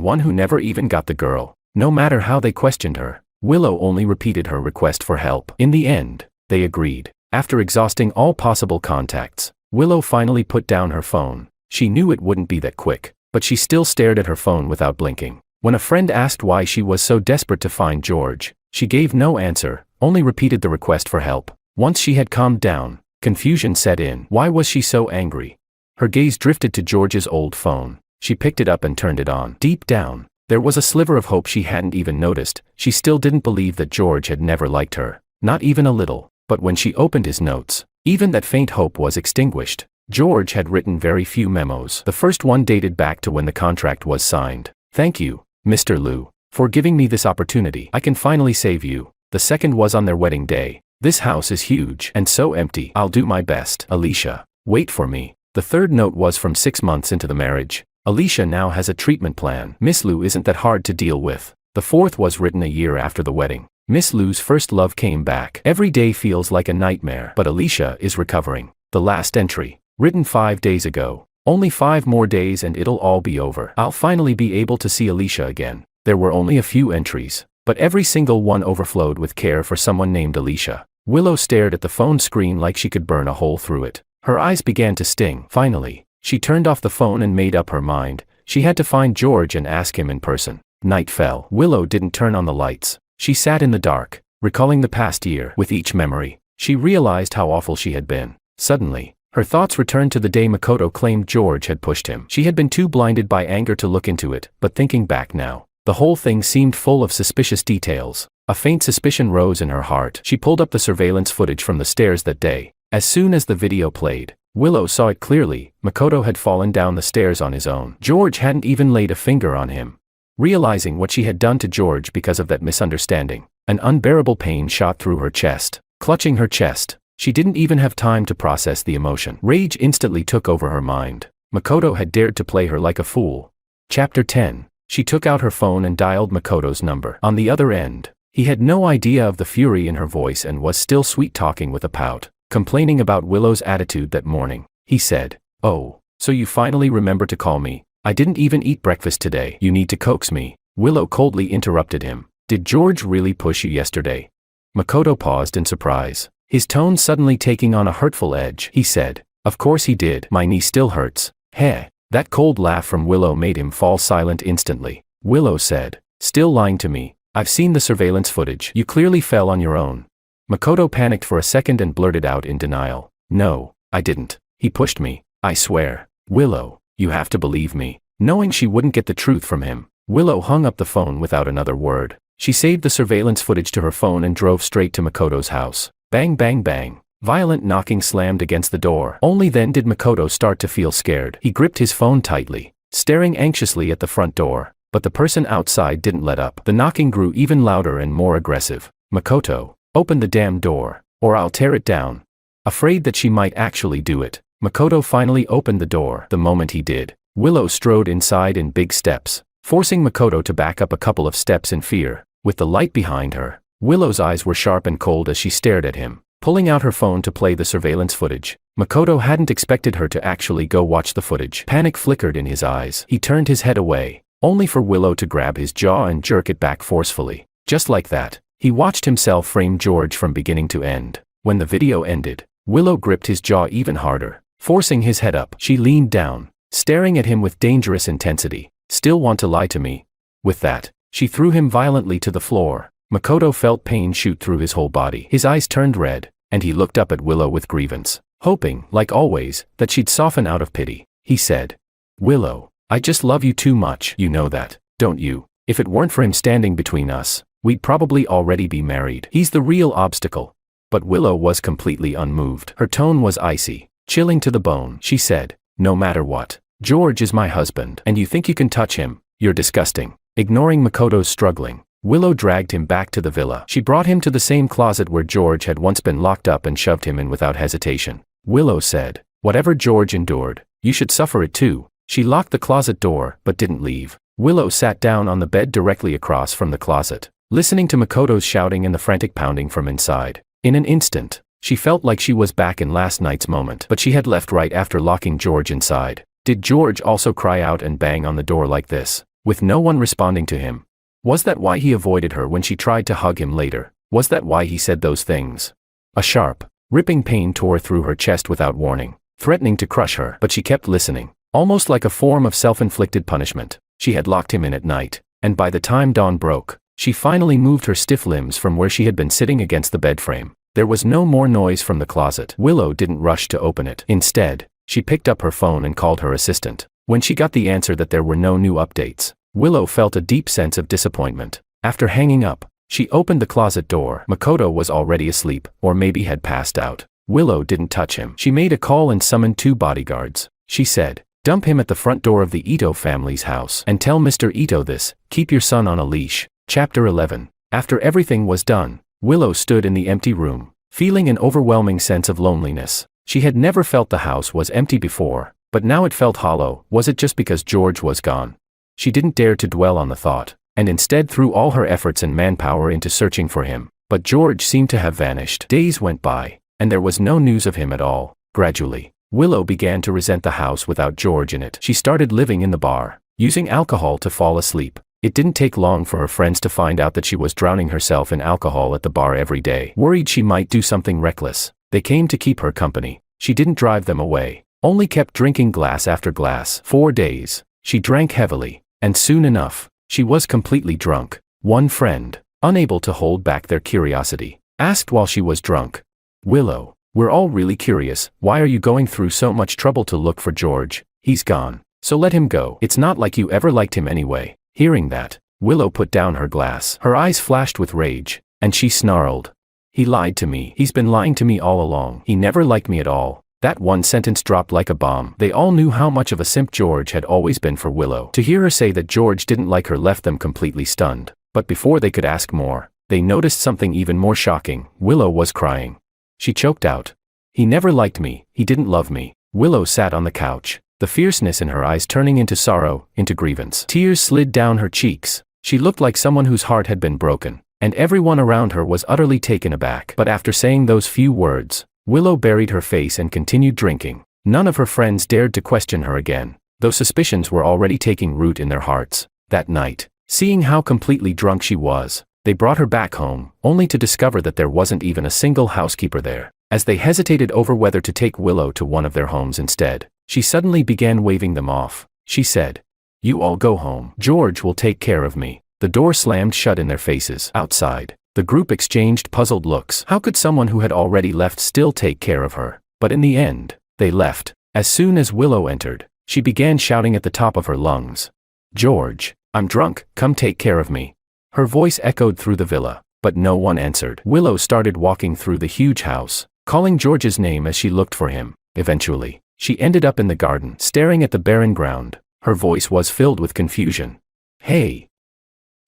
one who never even got the girl. No matter how they questioned her, Willow only repeated her request for help. In the end, they agreed. After exhausting all possible contacts, Willow finally put down her phone. She knew it wouldn't be that quick, but she still stared at her phone without blinking. When a friend asked why she was so desperate to find George, she gave no answer, only repeated the request for help. Once she had calmed down, confusion set in. Why was she so angry? Her gaze drifted to George's old phone. She picked it up and turned it on. Deep down, there was a sliver of hope she hadn't even noticed. She still didn't believe that George had never liked her, not even a little. But when she opened his notes, even that faint hope was extinguished. George had written very few memos. The first one dated back to when the contract was signed. "Thank you, Mr. Liu, for giving me this opportunity. I can finally save you." The second was on their wedding day. "This house is huge and so empty. I'll do my best. Alicia, wait for me." The third note was from 6 months into the marriage. "Alicia now has a treatment plan. Miss Liu isn't that hard to deal with." The fourth was written a year after the wedding. "Miss Liu's first love came back. Every day feels like a nightmare, but Alicia is recovering." The last entry, written 5 days ago. "Only 5 more days and it'll all be over. I'll finally be able to see Alicia again." There were only a few entries, but every single one overflowed with care for someone named Alicia. Willow stared at the phone screen like she could burn a hole through it. Her eyes began to sting. Finally, she turned off the phone and made up her mind. She had to find George and ask him in person. Night fell. Willow didn't turn on the lights. She sat in the dark, recalling the past year. With each memory, she realized how awful she had been. Suddenly, her thoughts returned to the day Makoto claimed George had pushed him. She had been too blinded by anger to look into it, but thinking back now, the whole thing seemed full of suspicious details. A faint suspicion rose in her heart. She pulled up the surveillance footage from the stairs that day. As soon as the video played, Willow saw it clearly. Makoto had fallen down the stairs on his own. George hadn't even laid a finger on him. Realizing what she had done to George because of that misunderstanding, an unbearable pain shot through her chest. Clutching her chest, she didn't even have time to process the emotion. Rage instantly took over her mind. Makoto had dared to play her like a fool. Chapter 10. She took out her phone and dialed Makoto's number. On the other end, he had no idea of the fury in her voice and was still sweet-talking with a pout, complaining about Willow's attitude that morning. He said, "Oh, so you finally remember to call me? I didn't even eat breakfast today. You need to coax me." Willow coldly interrupted him. "Did George really push you yesterday?" Makoto paused in surprise, his tone suddenly taking on a hurtful edge. He said, "Of course he did. My knee still hurts." "Heh." That cold laugh from Willow made him fall silent instantly. Willow said, "Still lying to me? I've seen the surveillance footage. You clearly fell on your own." Makoto panicked for a second and blurted out in denial, "No, I didn't. He pushed me, I swear." "Willow, you have to believe me." Knowing she wouldn't get the truth from him, Willow hung up the phone without another word. She saved the surveillance footage to her phone and drove straight to Makoto's house. Bang bang bang. Violent knocking slammed against the door. Only then did Makoto start to feel scared. He gripped his phone tightly, staring anxiously at the front door. but the person outside didn't let up. The knocking grew even louder and more aggressive. "Makoto, open the damn door, or I'll tear it down." Afraid that she might actually do it, Makoto finally opened the door. The moment he did, Willow strode inside in big steps, forcing Makoto to back up a couple of steps in fear. With the light behind her, Willow's eyes were sharp and cold as she stared at him, pulling out her phone to play the surveillance footage. Makoto hadn't expected her to actually go watch the footage. Panic flickered in his eyes. He turned his head away, only for Willow to grab his jaw and jerk it back forcefully. Just like that, he watched himself frame George from beginning to end. When the video ended, Willow gripped his jaw even harder, forcing his head up. She leaned down, staring at him with dangerous intensity. "Still want to lie to me?" With that, she threw him violently to the floor. Makoto felt pain shoot through his whole body. His eyes turned red, and he looked up at Willow with grievance, hoping, like always, that she'd soften out of pity. He said, "Willow, I just love you too much. You know that, don't you? If it weren't for him standing between us, we'd probably already be married. He's the real obstacle." But Willow was completely unmoved. Her tone was icy, chilling to the bone. She said, "No matter what, George is my husband, and you think you can touch him? You're disgusting." Ignoring Makoto's struggling, Willow dragged him back to the villa. She brought him to the same closet where George had once been locked up and shoved him in without hesitation. Willow said, "Whatever George endured, you should suffer it too." She locked the closet door, but didn't leave. Willow sat down on the bed directly across from the closet, listening to Makoto's shouting and the frantic pounding from inside. In an instant, she felt like she was back in last night's moment, but she had left right after locking George inside. Did George also cry out and bang on the door like this, with no one responding to him? Was that why he avoided her when she tried to hug him later? Was that why he said those things? A sharp, ripping pain tore through her chest without warning, threatening to crush her, but she kept listening, almost like a form of self-inflicted punishment. She had locked him in at night, and by the time dawn broke, she finally moved her stiff limbs from where she had been sitting against the bed frame. There was no more noise from the closet. Willow didn't rush to open it. Instead, she picked up her phone and called her assistant. When she got the answer that there were no new updates, Willow felt a deep sense of disappointment. After hanging up, she opened the closet door. Makoto was already asleep, or maybe had passed out. Willow didn't touch him. She made a call and summoned 2 bodyguards. She said, "Dump him at the front door of the Ito family's house. And tell Mr. Ito this, keep your son on a leash." Chapter 11. After everything was done, Willow stood in the empty room, feeling an overwhelming sense of loneliness. She had never felt the house was empty before, but now it felt hollow. Was it just because George was gone? She didn't dare to dwell on the thought, and instead threw all her efforts and manpower into searching for him. But George seemed to have vanished. Days went by, and there was no news of him at all. Gradually, Willow began to resent the house without George in it. She started living in the bar, using alcohol to fall asleep. It didn't take long for her friends to find out that she was drowning herself in alcohol at the bar every day. Worried she might do something reckless, they came to keep her company. She didn't drive them away, only kept drinking glass after glass. 4 days, she drank heavily, and soon enough, she was completely drunk. One friend, unable to hold back their curiosity, asked while she was drunk, "Willow, we're all really curious. Why are you going through so much trouble to look for George? He's gone, so let him go. It's not like you ever liked him anyway." Hearing that, Willow put down her glass. Her eyes flashed with rage, and she snarled, "He lied to me. He's been lying to me all along. He never liked me at all." That one sentence dropped like a bomb. They all knew how much of a simp George had always been for Willow. To hear her say that George didn't like her left them completely stunned. But before they could ask more, they noticed something even more shocking. Willow was crying. She choked out, "He never liked me. He didn't love me." Willow sat on the couch, the fierceness in her eyes turning into sorrow, into grievance. Tears slid down her cheeks. She looked like someone whose heart had been broken, and everyone around her was utterly taken aback. But after saying those few words, Willow buried her face and continued drinking. None of her friends dared to question her again, though suspicions were already taking root in their hearts. That night, seeing how completely drunk she was, they brought her back home, only to discover that there wasn't even a single housekeeper there. As they hesitated over whether to take Willow to one of their homes instead, she suddenly began waving them off. She said, "You all go home. George will take care of me." The door slammed shut in their faces. Outside, the group exchanged puzzled looks. How could someone who had already left still take care of her? But in the end, they left. As soon as Willow entered, she began shouting at the top of her lungs, "George, I'm drunk, come take care of me." Her voice echoed through the villa, but no one answered. Willow started walking through the huge house, calling George's name as she looked for him. Eventually, she ended up in the garden, staring at the barren ground. Her voice was filled with confusion. Hey,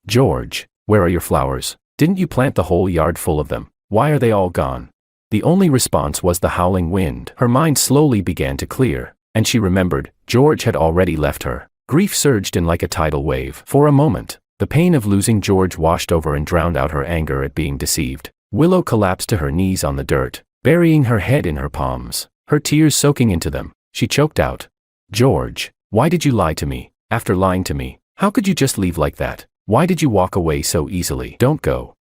George, where are your flowers? Didn't you plant the whole yard full of them? Why are they all gone? The only response was the howling wind. Her mind slowly began to clear, and she remembered George had already left her. Grief surged in like a tidal wave. For a moment, the pain of losing George washed over and drowned out her anger at being deceived. Willow collapsed to her knees on the dirt, burying her head in her palms, her tears soaking into them. She choked out, "George, why did you lie to me? After lying to me, how could you just leave like that? Why did you walk away so easily? Don't go,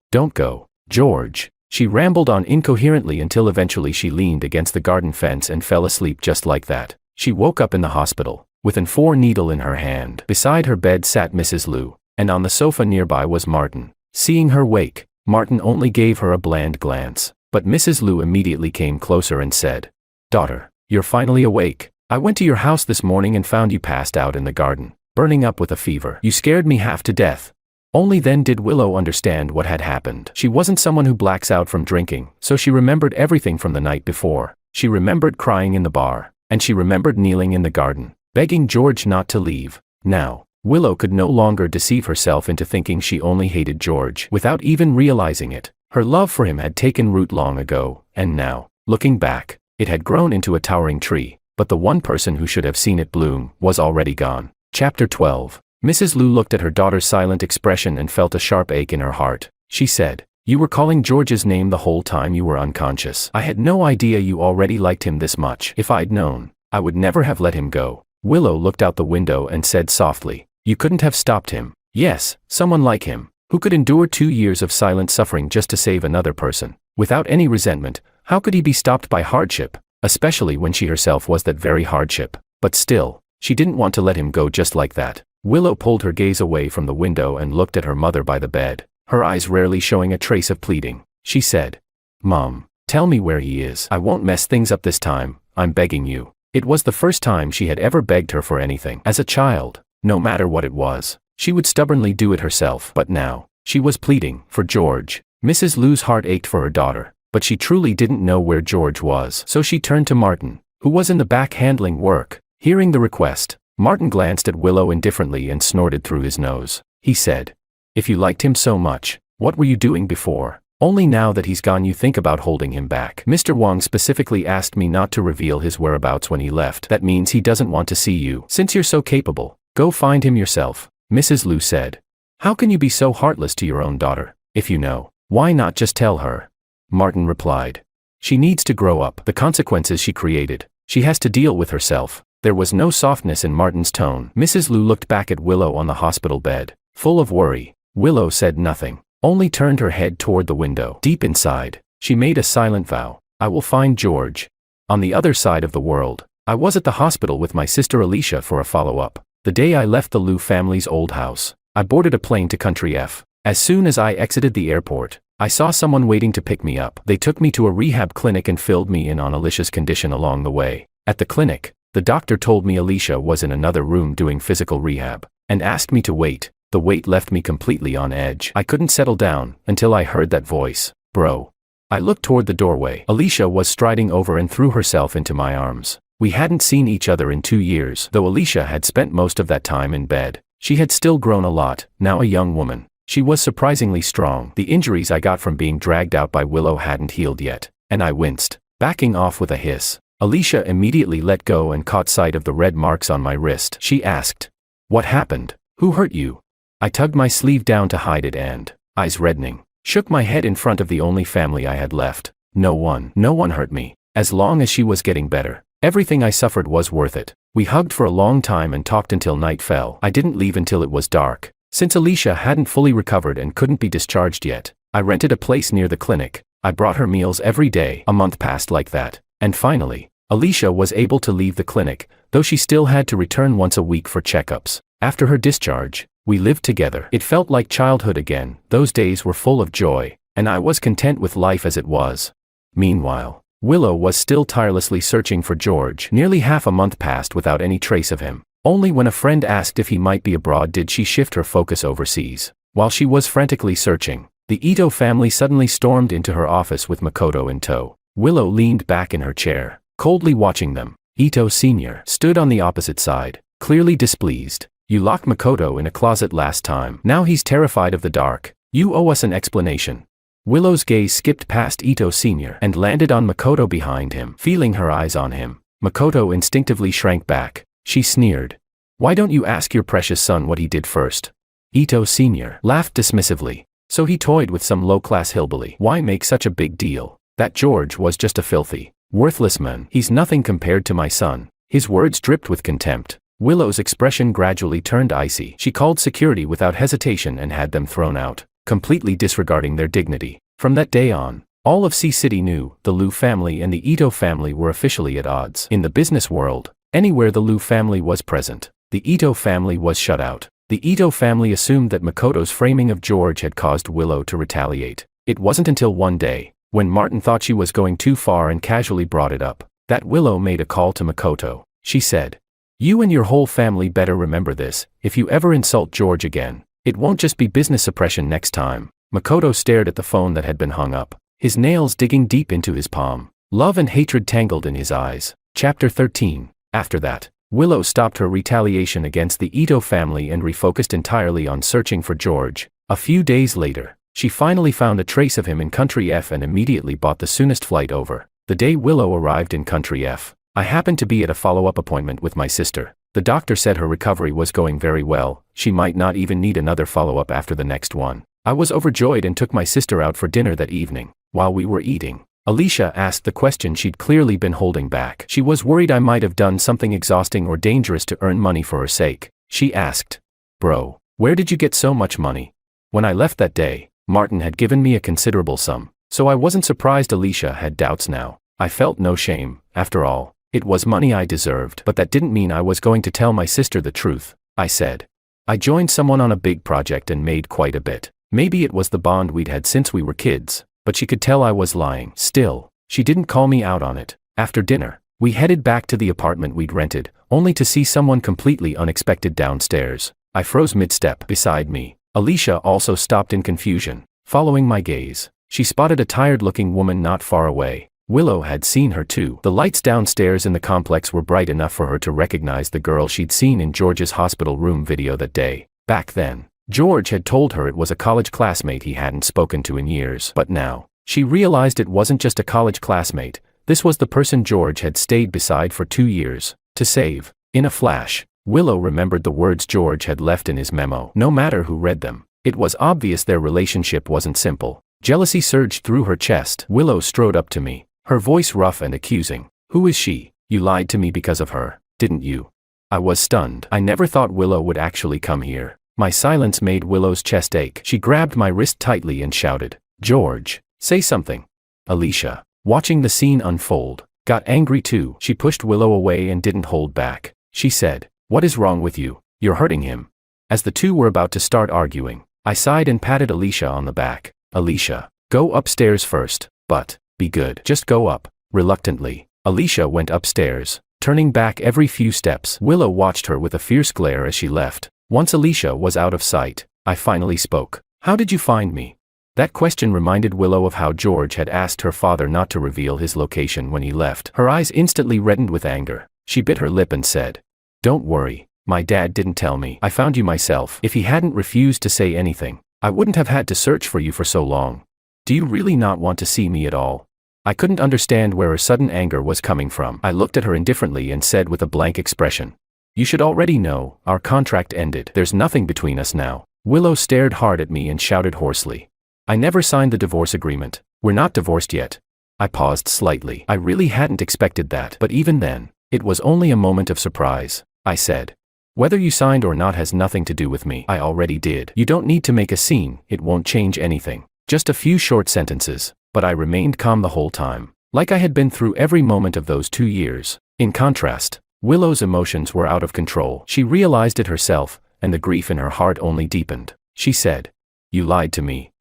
George." She rambled on incoherently until eventually she leaned against the garden fence and fell asleep just like that. She woke up in the hospital, with an 4 needle in her hand. Beside her bed sat Mrs. Lou, and on the sofa nearby was Martin. Seeing her wake, Martin only gave her a bland glance, but Mrs. Lou immediately came closer and said, "Daughter, you're finally awake. I went to your house this morning and found you passed out in the garden, burning up with a fever. You scared me half to death." Only then did Willow understand what had happened. She wasn't someone who blacks out from drinking, so she remembered everything from the night before. She remembered crying in the bar, and she remembered kneeling in the garden, begging George not to leave. Now, Willow could no longer deceive herself into thinking she only hated George without even realizing it. Her love for him had taken root long ago, and now, looking back, it had grown into a towering tree, but the one person who should have seen it bloom was already gone. Chapter 12. Mrs. Lou looked at her daughter's silent expression and felt a sharp ache in her heart. She said, "You were calling George's name the whole time you were unconscious. I had no idea you already liked him this much. If I'd known, I would never have let him go." Willow looked out the window and said softly, "You couldn't have stopped him." Yes, someone like him, who could endure 2 years of silent suffering just to save another person, without any resentment. How could he be stopped by hardship, especially when she herself was that very hardship? But still, she didn't want to let him go just like that. Willow pulled her gaze away from the window and looked at her mother by the bed, her eyes rarely showing a trace of pleading. She said, "Mom, tell me where he is. I won't mess things up this time, I'm begging you." It was the first time she had ever begged her for anything. As a child, no matter what it was, she would stubbornly do it herself. But now, she was pleading for George. Mrs. Lou's heart ached for her daughter, but she truly didn't know where George was. So she turned to Martin, who was in the back handling work. Hearing the request, Martin glanced at Willow indifferently and snorted through his nose. He said, "If you liked him so much, what were you doing before? Only now that he's gone you think about holding him back. Mr. Wong specifically asked me not to reveal his whereabouts when he left. That means he doesn't want to see you. Since you're so capable, go find him yourself," Mrs. Lou said. "How can you be so heartless to your own daughter? If you know, why not just tell her?" Martin replied, "She needs to grow up. The consequences she created, she has to deal with herself." There was no softness in Martin's tone. Mrs. Lou looked back at Willow on the hospital bed, full of worry. Willow said nothing, only turned her head toward the window. Deep inside, she made a silent vow. "I will find George. On the other side of the world." I was at the hospital with my sister Alicia for a follow-up. The day I left the Lou family's old house, I boarded a plane to Country F. As soon as I exited the airport, I saw someone waiting to pick me up. They took me to a rehab clinic and filled me in on Alicia's condition along the way. At the clinic, the doctor told me Alicia was in another room doing physical rehab, and asked me to wait. The wait left me completely on edge. I couldn't settle down until I heard that voice, "Bro." I looked toward the doorway. Alicia was striding over and threw herself into my arms. We hadn't seen each other in 2 years. Though Alicia had spent most of that time in bed, she had still grown a lot. Now a young woman, she was surprisingly strong. The injuries I got from being dragged out by Willow hadn't healed yet, and I winced, backing off with a hiss. Alicia immediately let go and caught sight of the red marks on my wrist. She asked, "What happened? Who hurt you?" I tugged my sleeve down to hide it and, eyes reddening, shook my head in front of the only family I had left. No one hurt me. As long as she was getting better, everything I suffered was worth it. We hugged for a long time and talked until night fell. I didn't leave until it was dark. Since Alicia hadn't fully recovered and couldn't be discharged yet, I rented a place near the clinic. I brought her meals every day. A month passed like that, and finally, Alicia was able to leave the clinic, though she still had to return once a week for checkups. After her discharge, we lived together. It felt like childhood again. Those days were full of joy, and I was content with life as it was. Meanwhile, Willow was still tirelessly searching for George. Nearly half a month passed without any trace of him. Only when a friend asked if he might be abroad did she shift her focus overseas. While she was frantically searching, the Ito family suddenly stormed into her office with Makoto in tow. Willow leaned back in her chair, coldly watching them. Ito Sr. stood on the opposite side, clearly displeased. You locked Makoto in a closet last time. Now he's terrified of the dark. You owe us an explanation. Willow's gaze skipped past Ito Sr. and landed on Makoto behind him. Feeling her eyes on him, Makoto instinctively shrank back. She sneered. Why don't you ask your precious son what he did first? Ito Sr. laughed dismissively. So he toyed with some low-class hillbilly. Why make such a big deal? That George was just a filthy, worthless man. He's nothing compared to my son. His words dripped with contempt. Willow's expression gradually turned icy. She called security without hesitation and had them thrown out, completely disregarding their dignity. From that day on, all of C-City knew the Liu family and the Ito family were officially at odds. In the business world, anywhere the Liu family was present, the Ito family was shut out. The Ito family assumed that Makoto's framing of George had caused Willow to retaliate. It wasn't until one day, when Martin thought she was going too far and casually brought it up, that Willow made a call to Makoto. She said, "You and your whole family better remember this. If you ever insult George again, it won't just be business suppression next time." Makoto stared at the phone that had been hung up, his nails digging deep into his palm. Love and hatred tangled in his eyes. Chapter 13. After that, Willow stopped her retaliation against the Ito family and refocused entirely on searching for George. A few days later, she finally found a trace of him in Country F and immediately bought the soonest flight over. The day Willow arrived in Country F, I happened to be at a follow-up appointment with my sister. The doctor said her recovery was going very well. She might not even need another follow-up after the next one. I was overjoyed and took my sister out for dinner that evening. While we were eating, Alicia asked the question she'd clearly been holding back. She was worried I might have done something exhausting or dangerous to earn money for her sake. She asked, "Bro, where did you get so much money?" When I left that day, Martin had given me a considerable sum, so I wasn't surprised Alicia had doubts now. I felt no shame. After all, it was money I deserved. But that didn't mean I was going to tell my sister the truth. I said, "I joined someone on a big project and made quite a bit." Maybe it was the bond we'd had since we were kids, but she could tell I was lying. Still, she didn't call me out on it. After dinner, we headed back to the apartment we'd rented, only to see someone completely unexpected downstairs. I froze mid-step. Beside me, Alicia also stopped in confusion. Following my gaze, she spotted a tired-looking woman not far away. Willow had seen her too. The lights downstairs in the complex were bright enough for her to recognize the girl she'd seen in George's hospital room video that day. Back then, George had told her it was a college classmate he hadn't spoken to in years. But now, she realized it wasn't just a college classmate. This was the person George had stayed beside for 2 years, to save. In a flash, Willow remembered the words George had left in his memo. No matter who read them, it was obvious their relationship wasn't simple. Jealousy surged through her chest. Willow strode up to me, her voice rough and accusing. "Who is she? You lied to me because of her, didn't you?" I was stunned. I never thought Willow would actually come here. My silence made Willow's chest ache. She grabbed my wrist tightly and shouted, "George, say something." Alicia, watching the scene unfold, got angry too. She pushed Willow away and didn't hold back. She said, "What is wrong with you? You're hurting him." As the two were about to start arguing, I sighed and patted Alicia on the back. "Alicia, go upstairs first, but be good. Just go up." Reluctantly, Alicia went upstairs, turning back every few steps. Willow watched her with a fierce glare as she left. Once Alicia was out of sight, I finally spoke. "How did you find me?" That question reminded Willow of how George had asked her father not to reveal his location when he left. Her eyes instantly reddened with anger. She bit her lip and said, "Don't worry, my dad didn't tell me. I found you myself. If he hadn't refused to say anything, I wouldn't have had to search for you for so long. Do you really not want to see me at all?" I couldn't understand where her sudden anger was coming from. I looked at her indifferently and said with a blank expression, "You should already know, our contract ended. There's nothing between us now." Willow stared hard at me and shouted hoarsely, "I never signed the divorce agreement. We're not divorced yet." I paused slightly. I really hadn't expected that. But even then, it was only a moment of surprise. I said, "Whether you signed or not has nothing to do with me. I already did. You don't need to make a scene. It won't change anything. Just a few short sentences." But I remained calm the whole time, like I had been through every moment of those 2 years. In contrast, Willow's emotions were out of control. She realized it herself, and the grief in her heart only deepened. She said, "You lied to me.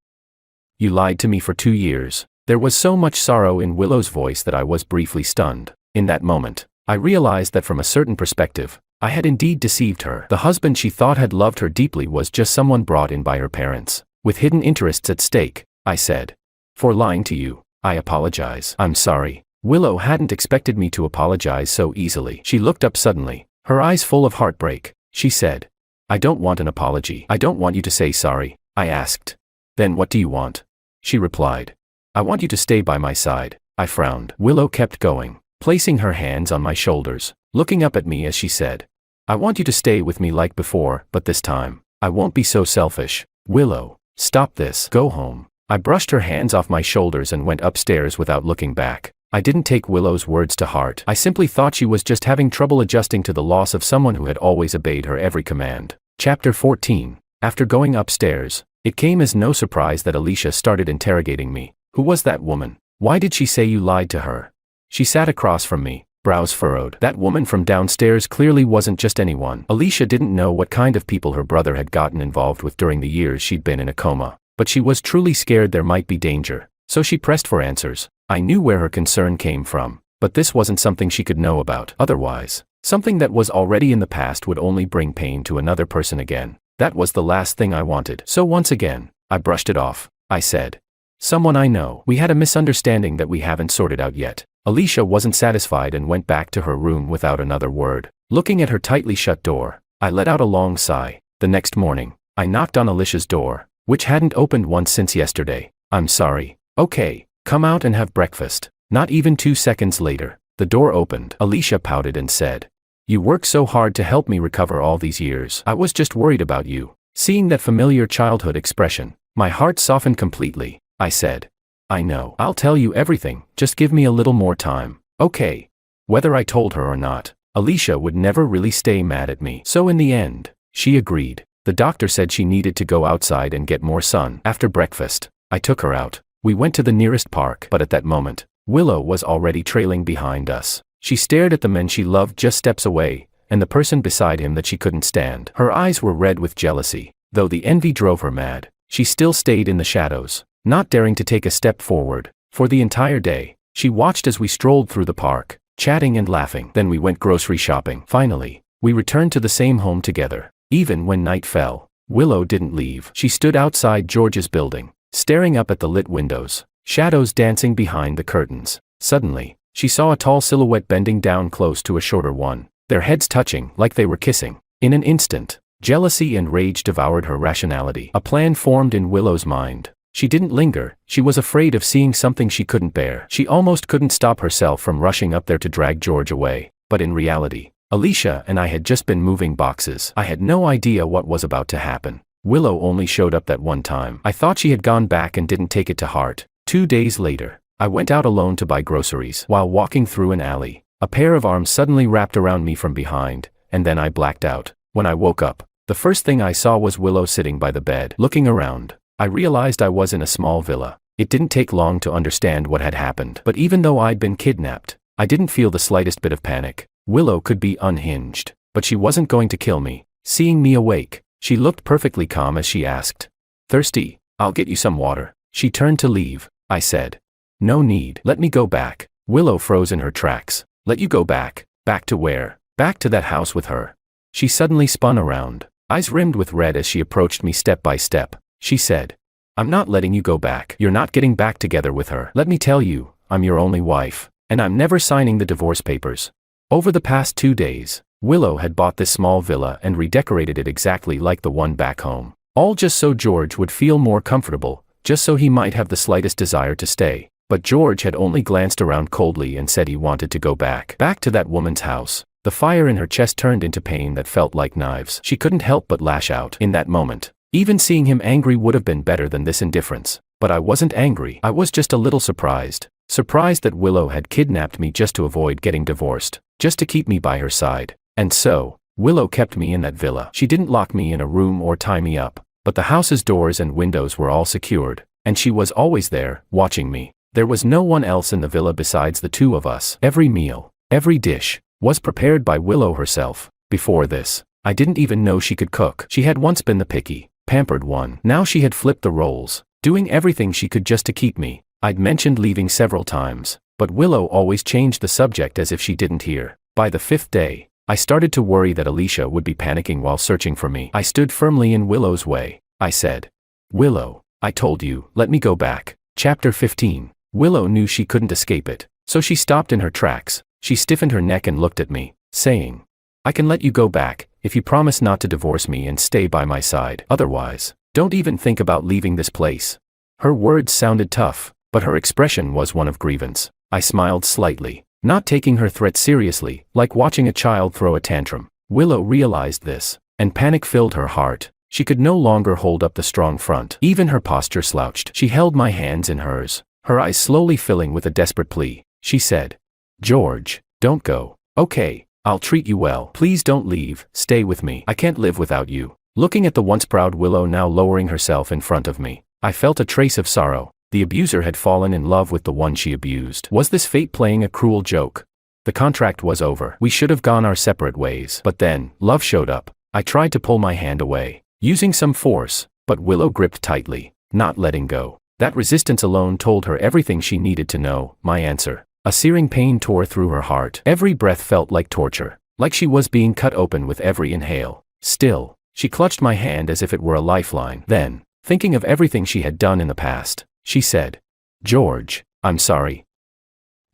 You lied to me for 2 years." There was so much sorrow in Willow's voice that I was briefly stunned. In that moment, I realized that from a certain perspective, I had indeed deceived her. The husband she thought had loved her deeply was just someone brought in by her parents, with hidden interests at stake. I said, "For lying to you, I apologize." "I'm sorry." Willow hadn't expected me to apologize so easily. She looked up suddenly, her eyes full of heartbreak. She said, I don't want an apology. I don't want you to say sorry, I asked. Then what do you want? She replied. I want you to stay by my side. I frowned. Willow kept going, placing her hands on my shoulders, looking up at me as she said, I want you to stay with me like before, but this time, I won't be so selfish. Willow, stop this. Go home. I brushed her hands off my shoulders and went upstairs without looking back. I didn't take Willow's words to heart. I simply thought she was just having trouble adjusting to the loss of someone who had always obeyed her every command. Chapter 14. After going upstairs, it came as no surprise that Alicia started interrogating me. Who was that woman? Why did she say you lied to her? She sat across from me, brows furrowed. That woman from downstairs clearly wasn't just anyone. Alicia didn't know what kind of people her brother had gotten involved with during the years she'd been in a coma, but she was truly scared there might be danger, so she pressed for answers. I knew where her concern came from, but this wasn't something she could know about. Otherwise, something that was already in the past would only bring pain to another person again. That was the last thing I wanted. So once again, I brushed it off. I said, someone I know. We had a misunderstanding that we haven't sorted out yet. Alicia wasn't satisfied and went back to her room without another word. Looking at her tightly shut door, I let out a long sigh. The next morning, I knocked on Alicia's door, which hadn't opened once since yesterday. I'm sorry. Okay, come out and have breakfast. Not even 2 seconds later, the door opened. Alicia pouted and said, you worked so hard to help me recover all these years. I was just worried about you. Seeing that familiar childhood expression, my heart softened completely. I said, I know. I'll tell you everything, just give me a little more time. Okay. Whether I told her or not, Alicia would never really stay mad at me. So in the end, she agreed. The doctor said she needed to go outside and get more sun. After breakfast, I took her out. We went to the nearest park, but at that moment, Willow was already trailing behind us. She stared at the men she loved just steps away, and the person beside him that she couldn't stand. Her eyes were red with jealousy. Though the envy drove her mad, she still stayed in the shadows, not daring to take a step forward. For the entire day, she watched as we strolled through the park, chatting and laughing. Then we went grocery shopping. Finally, we returned to the same home together. Even when night fell, Willow didn't leave. She stood outside George's building, staring up at the lit windows, shadows dancing behind the curtains. Suddenly, she saw a tall silhouette bending down close to a shorter one, their heads touching like they were kissing. In an instant, jealousy and rage devoured her rationality. A plan formed in Willow's mind. She didn't linger. She was afraid of seeing something she couldn't bear. She almost couldn't stop herself from rushing up there to drag George away. But in reality, Alicia and I had just been moving boxes. I had no idea what was about to happen. Willow only showed up that one time. I thought she had gone back and didn't take it to heart. 2 days later, I went out alone to buy groceries. While walking through an alley, a pair of arms suddenly wrapped around me from behind, and then I blacked out. When I woke up, the first thing I saw was Willow sitting by the bed. Looking around, I realized I was in a small villa. It didn't take long to understand what had happened. But even though I'd been kidnapped, I didn't feel the slightest bit of panic. Willow could be unhinged, but she wasn't going to kill me. Seeing me awake, she looked perfectly calm as she asked, thirsty? I'll get you some water. She turned to leave. I said, no need. Let me go back. Willow froze in her tracks. Let you go back? Back to where? Back to that house with her. She suddenly spun around, eyes rimmed with red as she approached me step by step. She said, I'm not letting you go back. You're not getting back together with her. Let me tell you, I'm your only wife, and I'm never signing the divorce papers. Over the past 2 days, Willow had bought this small villa and redecorated it exactly like the one back home. All just so George would feel more comfortable, just so he might have the slightest desire to stay. But George had only glanced around coldly and said he wanted to go back to that woman's house. The fire in her chest turned into pain that felt like knives. She couldn't help but lash out. In that moment, even seeing him angry would have been better than this indifference. But I wasn't angry. I was just a little surprised. Surprised that Willow had kidnapped me just to avoid getting divorced, just to keep me by her side. And so, Willow kept me in that villa. She didn't lock me in a room or tie me up, but the house's doors and windows were all secured, and she was always there, watching me. There was no one else in the villa besides the two of us. Every meal, every dish, was prepared by Willow herself. Before this, I didn't even know she could cook. She had once been the picky, pampered one. Now she had flipped the roles, doing everything she could just to keep me. I'd mentioned leaving several times, but Willow always changed the subject as if she didn't hear. By the 5th day, I started to worry that Alicia would be panicking while searching for me. I stood firmly in Willow's way. I said, Willow, I told you, let me go back. Chapter 15. Willow knew she couldn't escape it, so she stopped in her tracks. She stiffened her neck and looked at me, saying, I can let you go back, if you promise not to divorce me and stay by my side. Otherwise, don't even think about leaving this place." Her words sounded tough, but her expression was one of grievance. I smiled slightly, not taking her threat seriously, like watching a child throw a tantrum. Willow realized this, and panic filled her heart. She could no longer hold up the strong front. Even her posture slouched. She held my hands in hers, her eyes slowly filling with a desperate plea. She said, "George, don't go. Okay, I'll treat you well. Please don't leave, stay with me. I can't live without you." Looking at the once proud Willow now lowering herself in front of me, I felt a trace of sorrow. The abuser had fallen in love with the one she abused. Was this fate playing a cruel joke? The contract was over. We should have gone our separate ways. But then, love showed up. I tried to pull my hand away, using some force, but Willow gripped tightly, not letting go. That resistance alone told her everything she needed to know, my answer. A searing pain tore through her heart. Every breath felt like torture, like she was being cut open with every inhale. Still, she clutched my hand as if it were a lifeline. Then, thinking of everything she had done in the past, she said, "George, I'm sorry.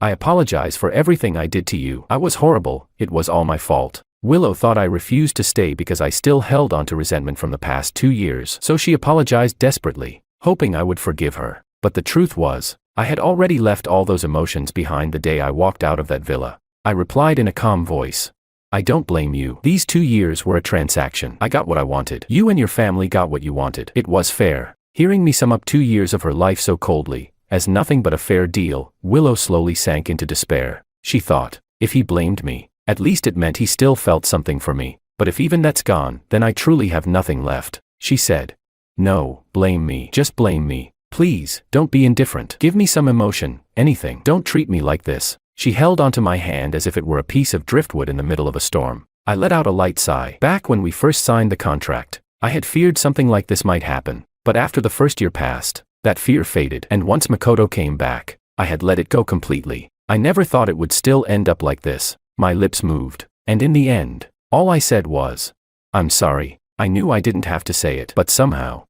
I apologize for everything I did to you. I was horrible, it was all my fault." Willow thought I refused to stay because I still held on to resentment from the past 2 years, so she apologized desperately, hoping I would forgive her. But the truth was, I had already left all those emotions behind the day I walked out of that villa. I replied in a calm voice, "I don't blame you. These 2 years were a transaction. I got what I wanted. You and your family got what you wanted. It was fair." Hearing me sum up 2 years of her life so coldly, as nothing but a fair deal, Willow slowly sank into despair. She thought, if he blamed me, at least it meant he still felt something for me. But if even that's gone, then I truly have nothing left. She said, "No, blame me. Just blame me. Please, don't be indifferent. Give me some emotion, anything. Don't treat me like this." She held onto my hand as if it were a piece of driftwood in the middle of a storm. I let out a light sigh. Back when we first signed the contract, I had feared something like this might happen. But after the first year passed, that fear faded, and once Makoto came back, I had let it go completely. I never thought it would still end up like this. My lips moved, and in the end, all I said was, "I'm sorry." I knew I didn't have to say it, but somehow,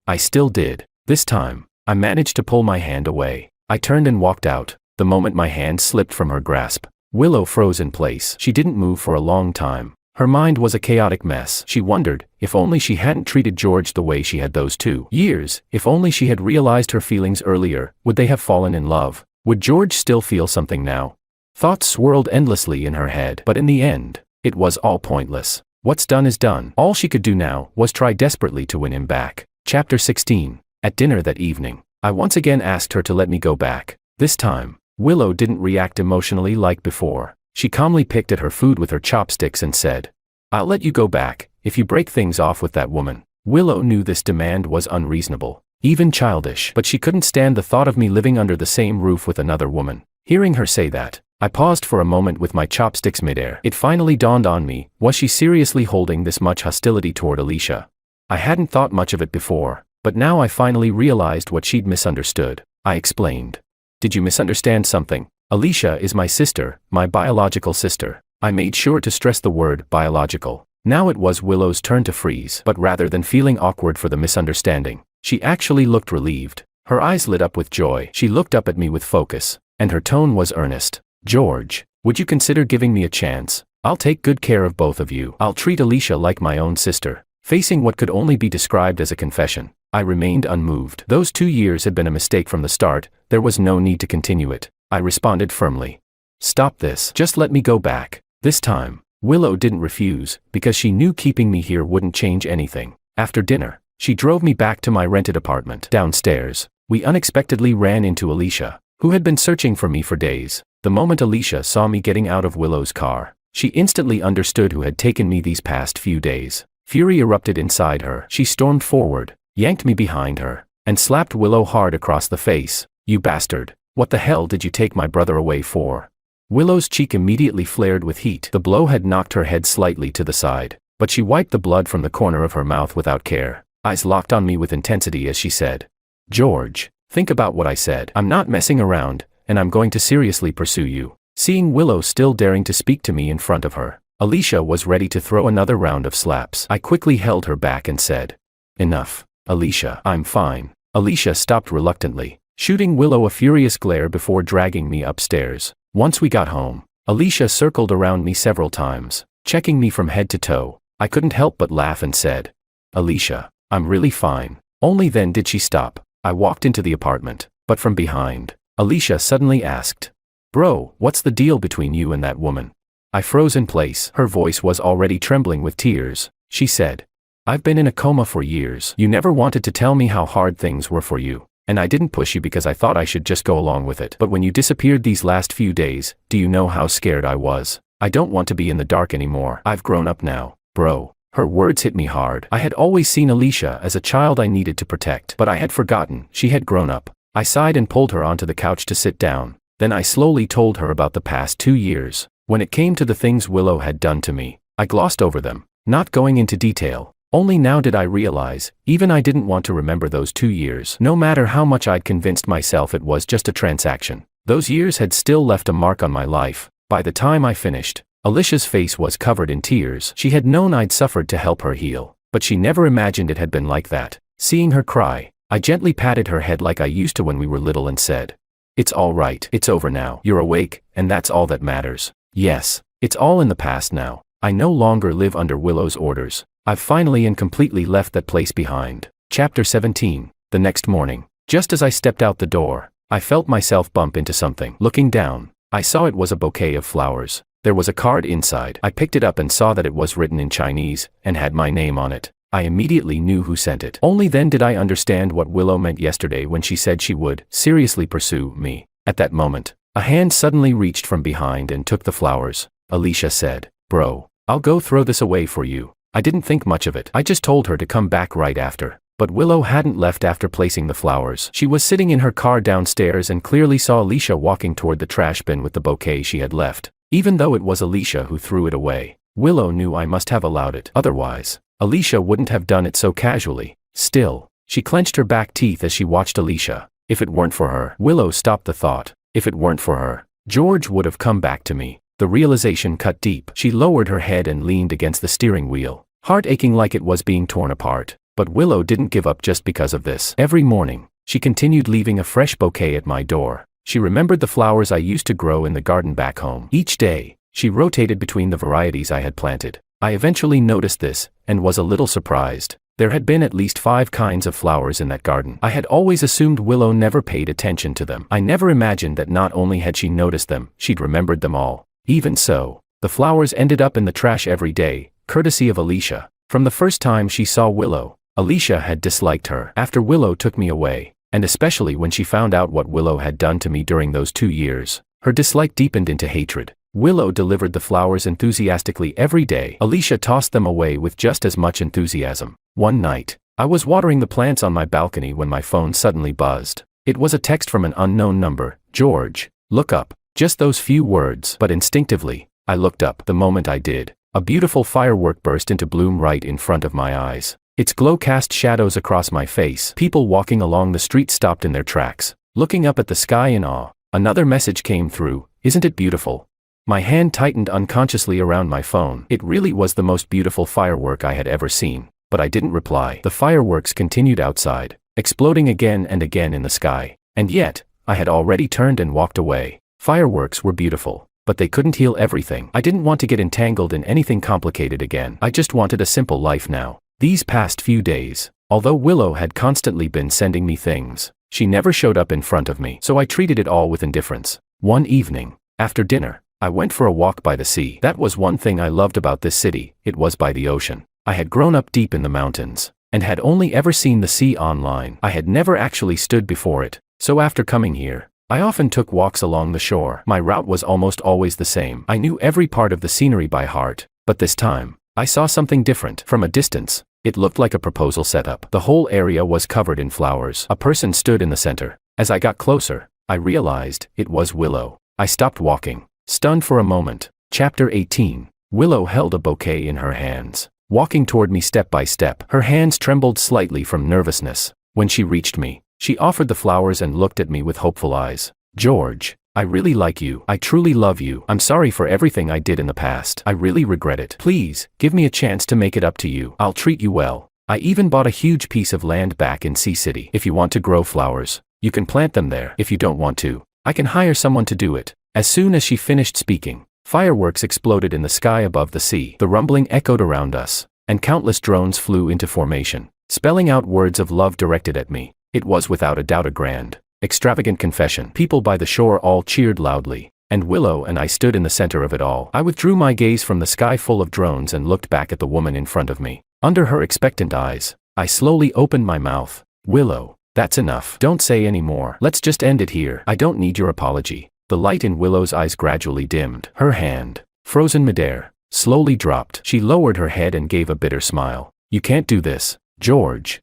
I still did. This time, I managed to pull my hand away. I turned and walked out. The moment my hand slipped from her grasp, Willow froze in place. She didn't move for a long time. Her mind was a chaotic mess. She wondered, if only she hadn't treated George the way she had those 2 years, if only she had realized her feelings earlier, would they have fallen in love? Would George still feel something now? Thoughts swirled endlessly in her head, but in the end, it was all pointless. What's done is done. All she could do now was try desperately to win him back. Chapter 16. At dinner that evening, I once again asked her to let me go back. This time, Willow didn't react emotionally like before. She calmly picked at her food with her chopsticks and said, "I'll let you go back, if you break things off with that woman." Willow knew this demand was unreasonable, even childish, but she couldn't stand the thought of me living under the same roof with another woman. Hearing her say that, I paused for a moment with my chopsticks midair. It finally dawned on me, was she seriously holding this much hostility toward Alicia? I hadn't thought much of it before, but now I finally realized what she'd misunderstood. I explained. "Did you misunderstand something? Alicia is my sister, my biological sister." I made sure to stress the word biological. Now it was Willow's turn to freeze, but rather than feeling awkward for the misunderstanding, she actually looked relieved. Her eyes lit up with joy. She looked up at me with focus, and her tone was earnest. "George, would you consider giving me a chance? I'll take good care of both of you. I'll treat Alicia like my own sister." Facing what could only be described as a confession, I remained unmoved. Those 2 years had been a mistake from the start. There was no need to continue it. I responded firmly. "Stop this. Just let me go back." This time, Willow didn't refuse, because she knew keeping me here wouldn't change anything. After dinner, she drove me back to my rented apartment. Downstairs, we unexpectedly ran into Alicia, who had been searching for me for days. The moment Alicia saw me getting out of Willow's car, she instantly understood who had taken me these past few days. Fury erupted inside her. She stormed forward, yanked me behind her, and slapped Willow hard across the face. "You bastard. What the hell did you take my brother away for?" Willow's cheek immediately flared with heat. The blow had knocked her head slightly to the side, but she wiped the blood from the corner of her mouth without care. Eyes locked on me with intensity as she said, "George, think about what I said. I'm not messing around, and I'm going to seriously pursue you." Seeing Willow still daring to speak to me in front of her, Alicia was ready to throw another round of slaps. I quickly held her back and said, "Enough, Alicia. I'm fine." Alicia stopped reluctantly, shooting Willow a furious glare before dragging me upstairs. Once we got home, Alicia circled around me several times, checking me from head to toe. I couldn't help but laugh and said, "Alicia, I'm really fine." Only then did she stop. I walked into the apartment, but from behind, Alicia suddenly asked, "Bro, what's the deal between you and that woman?" I froze in place. Her voice was already trembling with tears. She said, "I've been in a coma for years. You never wanted to tell me how hard things were for you. And I didn't push you because I thought I should just go along with it. But when you disappeared these last few days, do you know how scared I was? I don't want to be in the dark anymore. I've grown up now, bro." Her words hit me hard. I had always seen Alicia as a child I needed to protect, but I had forgotten she had grown up. I sighed and pulled her onto the couch to sit down. Then I slowly told her about the past 2 years. When it came to the things Willow had done to me, I glossed over them, not going into detail. Only now did I realize, even I didn't want to remember those 2 years. No matter how much I'd convinced myself it was just a transaction, those years had still left a mark on my life. By the time I finished, Alicia's face was covered in tears. She had known I'd suffered to help her heal, but she never imagined it had been like that. Seeing her cry, I gently patted her head like I used to when we were little and said, "It's all right. It's over now. You're awake, and that's all that matters. Yes, it's all in the past now. I no longer live under Willow's orders. I've finally and completely left that place behind." Chapter 17. The next morning, just as I stepped out the door, I felt myself bump into something. Looking down, I saw it was a bouquet of flowers. There was a card inside. I picked it up and saw that it was written in Chinese, and had my name on it. I immediately knew who sent it. Only then did I understand what Willow meant yesterday when she said she would seriously pursue me. At that moment, a hand suddenly reached from behind and took the flowers. Alicia said, "Bro, I'll go throw this away for you." I didn't think much of it. I just told her to come back right after. But Willow hadn't left after placing the flowers. She was sitting in her car downstairs and clearly saw Alicia walking toward the trash bin with the bouquet she had left. Even though it was Alicia who threw it away, Willow knew I must have allowed it. Otherwise, Alicia wouldn't have done it so casually. Still, she clenched her back teeth as she watched Alicia. If it weren't for her, Willow stopped the thought. If it weren't for her, George would have come back to me. The realization cut deep. She lowered her head and leaned against the steering wheel, heart aching like it was being torn apart. But Willow didn't give up just because of this. Every morning, she continued leaving a fresh bouquet at my door. She remembered the flowers I used to grow in the garden back home. Each day, she rotated between the varieties I had planted. I eventually noticed this, and was a little surprised. There had been at least 5 kinds of flowers in that garden. I had always assumed Willow never paid attention to them. I never imagined that not only had she noticed them, she'd remembered them all. Even so, the flowers ended up in the trash every day, courtesy of Alicia. From the first time she saw Willow, Alicia had disliked her. After Willow took me away, and especially when she found out what Willow had done to me during those 2 years, her dislike deepened into hatred. Willow delivered the flowers enthusiastically every day. Alicia tossed them away with just as much enthusiasm. One night, I was watering the plants on my balcony when my phone suddenly buzzed. It was a text from an unknown number. "George, look up." Just those few words. But instinctively, I looked up. The moment I did, a beautiful firework burst into bloom right in front of my eyes. Its glow cast shadows across my face. People walking along the street stopped in their tracks, looking up at the sky in awe. Another message came through. "Isn't it beautiful?" My hand tightened unconsciously around my phone. It really was the most beautiful firework I had ever seen. But I didn't reply. The fireworks continued outside, exploding again and again in the sky. And yet, I had already turned and walked away. Fireworks were beautiful, but they couldn't heal everything. I didn't want to get entangled in anything complicated again. I just wanted a simple life now. These past few days, although Willow had constantly been sending me things, she never showed up in front of me, so I treated it all with indifference. One evening, after dinner, I went for a walk by the sea. That was one thing I loved about this city. It was by the ocean. I had grown up deep in the mountains, and had only ever seen the sea online. I had never actually stood before it, so after coming here, I often took walks along the shore. My route was almost always the same. I knew every part of the scenery by heart, but this time, I saw something different. From a distance, it looked like a proposal setup. The whole area was covered in flowers. A person stood in the center. As I got closer, I realized it was Willow. I stopped walking, stunned for a moment. Chapter 18. Willow held a bouquet in her hands, walking toward me step by step. Her hands trembled slightly from nervousness. When she reached me, she offered the flowers and looked at me with hopeful eyes. "George, I really like you. I truly love you. I'm sorry for everything I did in the past. I really regret it. Please, give me a chance to make it up to you. I'll treat you well. I even bought a huge piece of land back in Sea City. If you want to grow flowers, you can plant them there. If you don't want to, I can hire someone to do it." As soon as she finished speaking, Fireworks exploded in the sky above the sea. The rumbling echoed around us, and countless drones flew into formation, spelling out words of love directed at me. It was without a doubt a grand, extravagant confession. People by the shore all cheered loudly, and Willow and I stood in the center of it all. I withdrew my gaze from the sky full of drones and looked back at the woman in front of me. Under her expectant eyes, I slowly opened my mouth. Willow, that's enough. Don't say any more. Let's just end it here. I don't need your apology. The light in Willow's eyes gradually dimmed. Her hand, frozen midair, slowly dropped. She lowered her head and gave a bitter smile. You can't do this, George.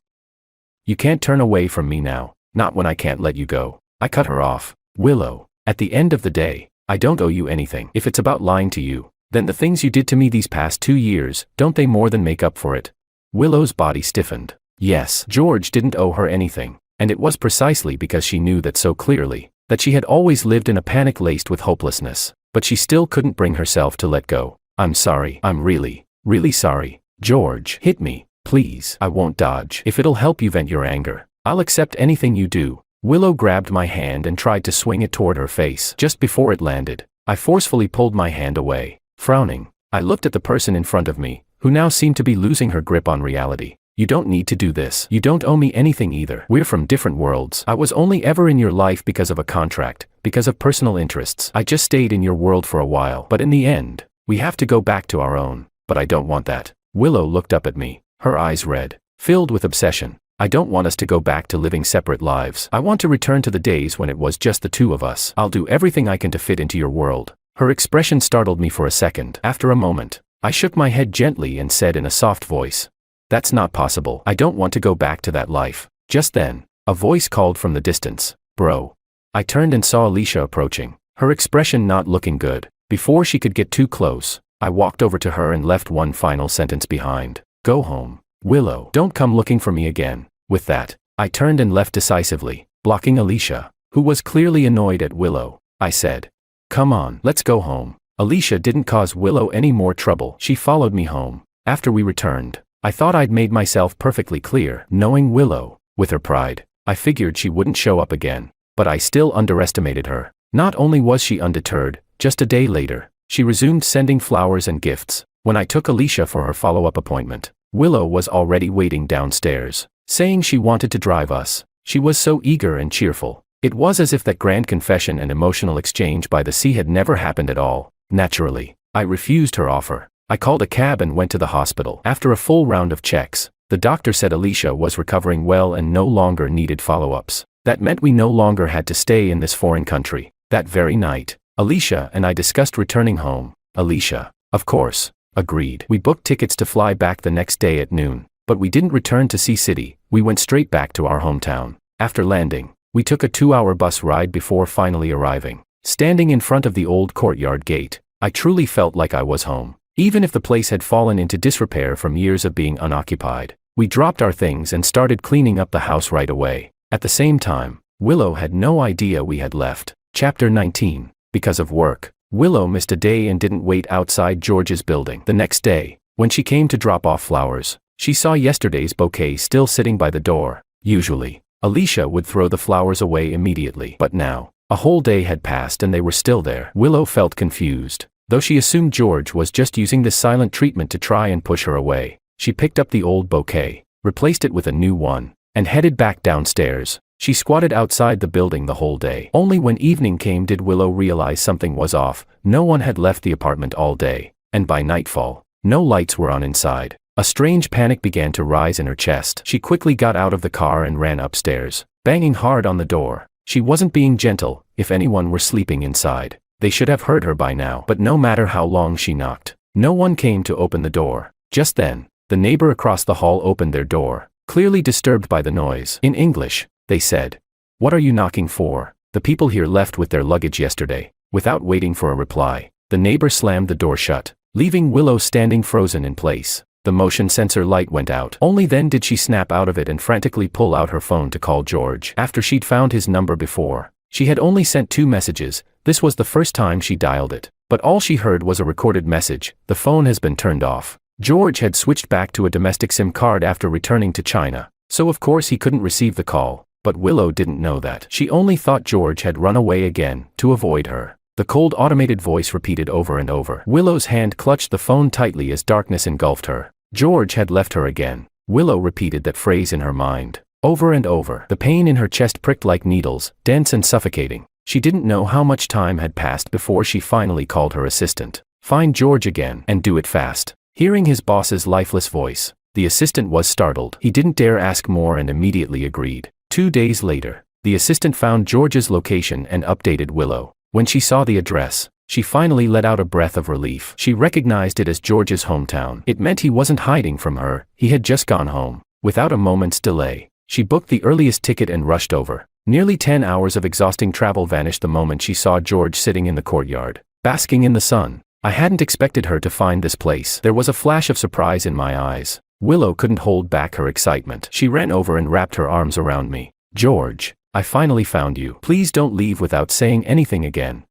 You can't turn away from me now, not when I can't let you go. I cut her off. Willow, at the end of the day, I don't owe you anything. If it's about lying to you, then the things you did to me these past 2 years, don't they more than make up for it? Willow's body stiffened. Yes, George didn't owe her anything, and it was precisely because she knew that so clearly, that she had always lived in a panic laced with hopelessness, but she still couldn't bring herself to let go. I'm sorry. I'm really, really sorry. George, hit me, please. I won't dodge. If it'll help you vent your anger, I'll accept anything you do. Willow grabbed my hand and tried to swing it toward her face. Just before it landed, I forcefully pulled my hand away. Frowning, I looked at the person in front of me, who now seemed to be losing her grip on reality. You don't need to do this. You don't owe me anything either. We're from different worlds. I was only ever in your life because of a contract, because of personal interests. I just stayed in your world for a while. But in the end, we have to go back to our own. But I don't want that. Willow looked up at me, her eyes red, filled with obsession. I don't want us to go back to living separate lives. I want to return to the days when it was just the two of us. I'll do everything I can to fit into your world. Her expression startled me for a second. After a moment, I shook my head gently and said in a soft voice, that's not possible. I don't want to go back to that life. Just then, a voice called from the distance, bro. I turned and saw Alicia approaching, her expression not looking good. Before she could get too close, I walked over to her and left one final sentence behind. Go home, Willow. Don't come looking for me again. With that, I turned and left decisively, blocking Alicia, who was clearly annoyed at Willow. I said, come on, let's go home. Alicia didn't cause Willow any more trouble. She followed me home. After we returned, I thought I'd made myself perfectly clear. Knowing Willow, with her pride, I figured she wouldn't show up again. But I still underestimated her. Not only was she undeterred, just a day later, she resumed sending flowers and gifts. When I took Alicia for her follow-up appointment, Willow was already waiting downstairs, saying she wanted to drive us. She was so eager and cheerful. It was as if that grand confession and emotional exchange by the sea had never happened at all. Naturally, I refused her offer. I called a cab and went to the hospital. After a full round of checks, the doctor said Alicia was recovering well and no longer needed follow-ups. That meant we no longer had to stay in this foreign country. That very night, Alicia and I discussed returning home. Alicia, of course, agreed. We booked tickets to fly back the next day at noon, but we didn't return to Sea City. We went straight back to our hometown. After landing, we took a 2-hour bus ride before finally arriving. Standing in front of the old courtyard gate, I truly felt like I was home. Even if the place had fallen into disrepair from years of being unoccupied, we dropped our things and started cleaning up the house right away. At the same time, Willow had no idea we had left. Chapter 19. Because of work, Willow missed a day and didn't wait outside George's building. The next day, when she came to drop off flowers, she saw yesterday's bouquet still sitting by the door. Usually, Alicia would throw the flowers away immediately. But now, a whole day had passed and they were still there. Willow felt confused. Though she assumed George was just using this silent treatment to try and push her away, she picked up the old bouquet, replaced it with a new one, and headed back downstairs. She squatted outside the building the whole day. Only when evening came did Willow realize something was off. No one had left the apartment all day, and by nightfall, no lights were on inside. A strange panic began to rise in her chest. She quickly got out of the car and ran upstairs, banging hard on the door. She wasn't being gentle. If anyone were sleeping inside, they should have heard her by now. But no matter how long she knocked, no one came to open the door. Just then, the neighbor across the hall opened their door, clearly disturbed by the noise. In English, they said, "What are you knocking for? The people here left with their luggage yesterday." Without waiting for a reply, the neighbor slammed the door shut, leaving Willow standing frozen in place. The motion sensor light went out. Only then did she snap out of it and frantically pull out her phone to call George. After she'd found his number before, she had only sent 2 messages. This was the first time she dialed it. But all she heard was a recorded message: "The phone has been turned off." George had switched back to a domestic SIM card after returning to China, so of course he couldn't receive the call. But Willow didn't know that. She only thought George had run away again, to avoid her. The cold automated voice repeated over and over. Willow's hand clutched the phone tightly as darkness engulfed her. George had left her again. Willow repeated that phrase in her mind, over and over. The pain in her chest pricked like needles, dense and suffocating. She didn't know how much time had passed before she finally called her assistant. Find George again, and do it fast. Hearing his boss's lifeless voice, the assistant was startled. He didn't dare ask more and immediately agreed. 2 days later, the assistant found George's location and updated Willow. When she saw the address, she finally let out a breath of relief. She recognized it as George's hometown. It meant he wasn't hiding from her, he had just gone home. Without a moment's delay, she booked the earliest ticket and rushed over. Nearly 10 hours of exhausting travel vanished the moment she saw George sitting in the courtyard, basking in the sun. I hadn't expected her to find this place. There was a flash of surprise in my eyes. Willow couldn't hold back her excitement. She ran over and wrapped her arms around me. George, I finally found you. Please don't leave without saying anything again.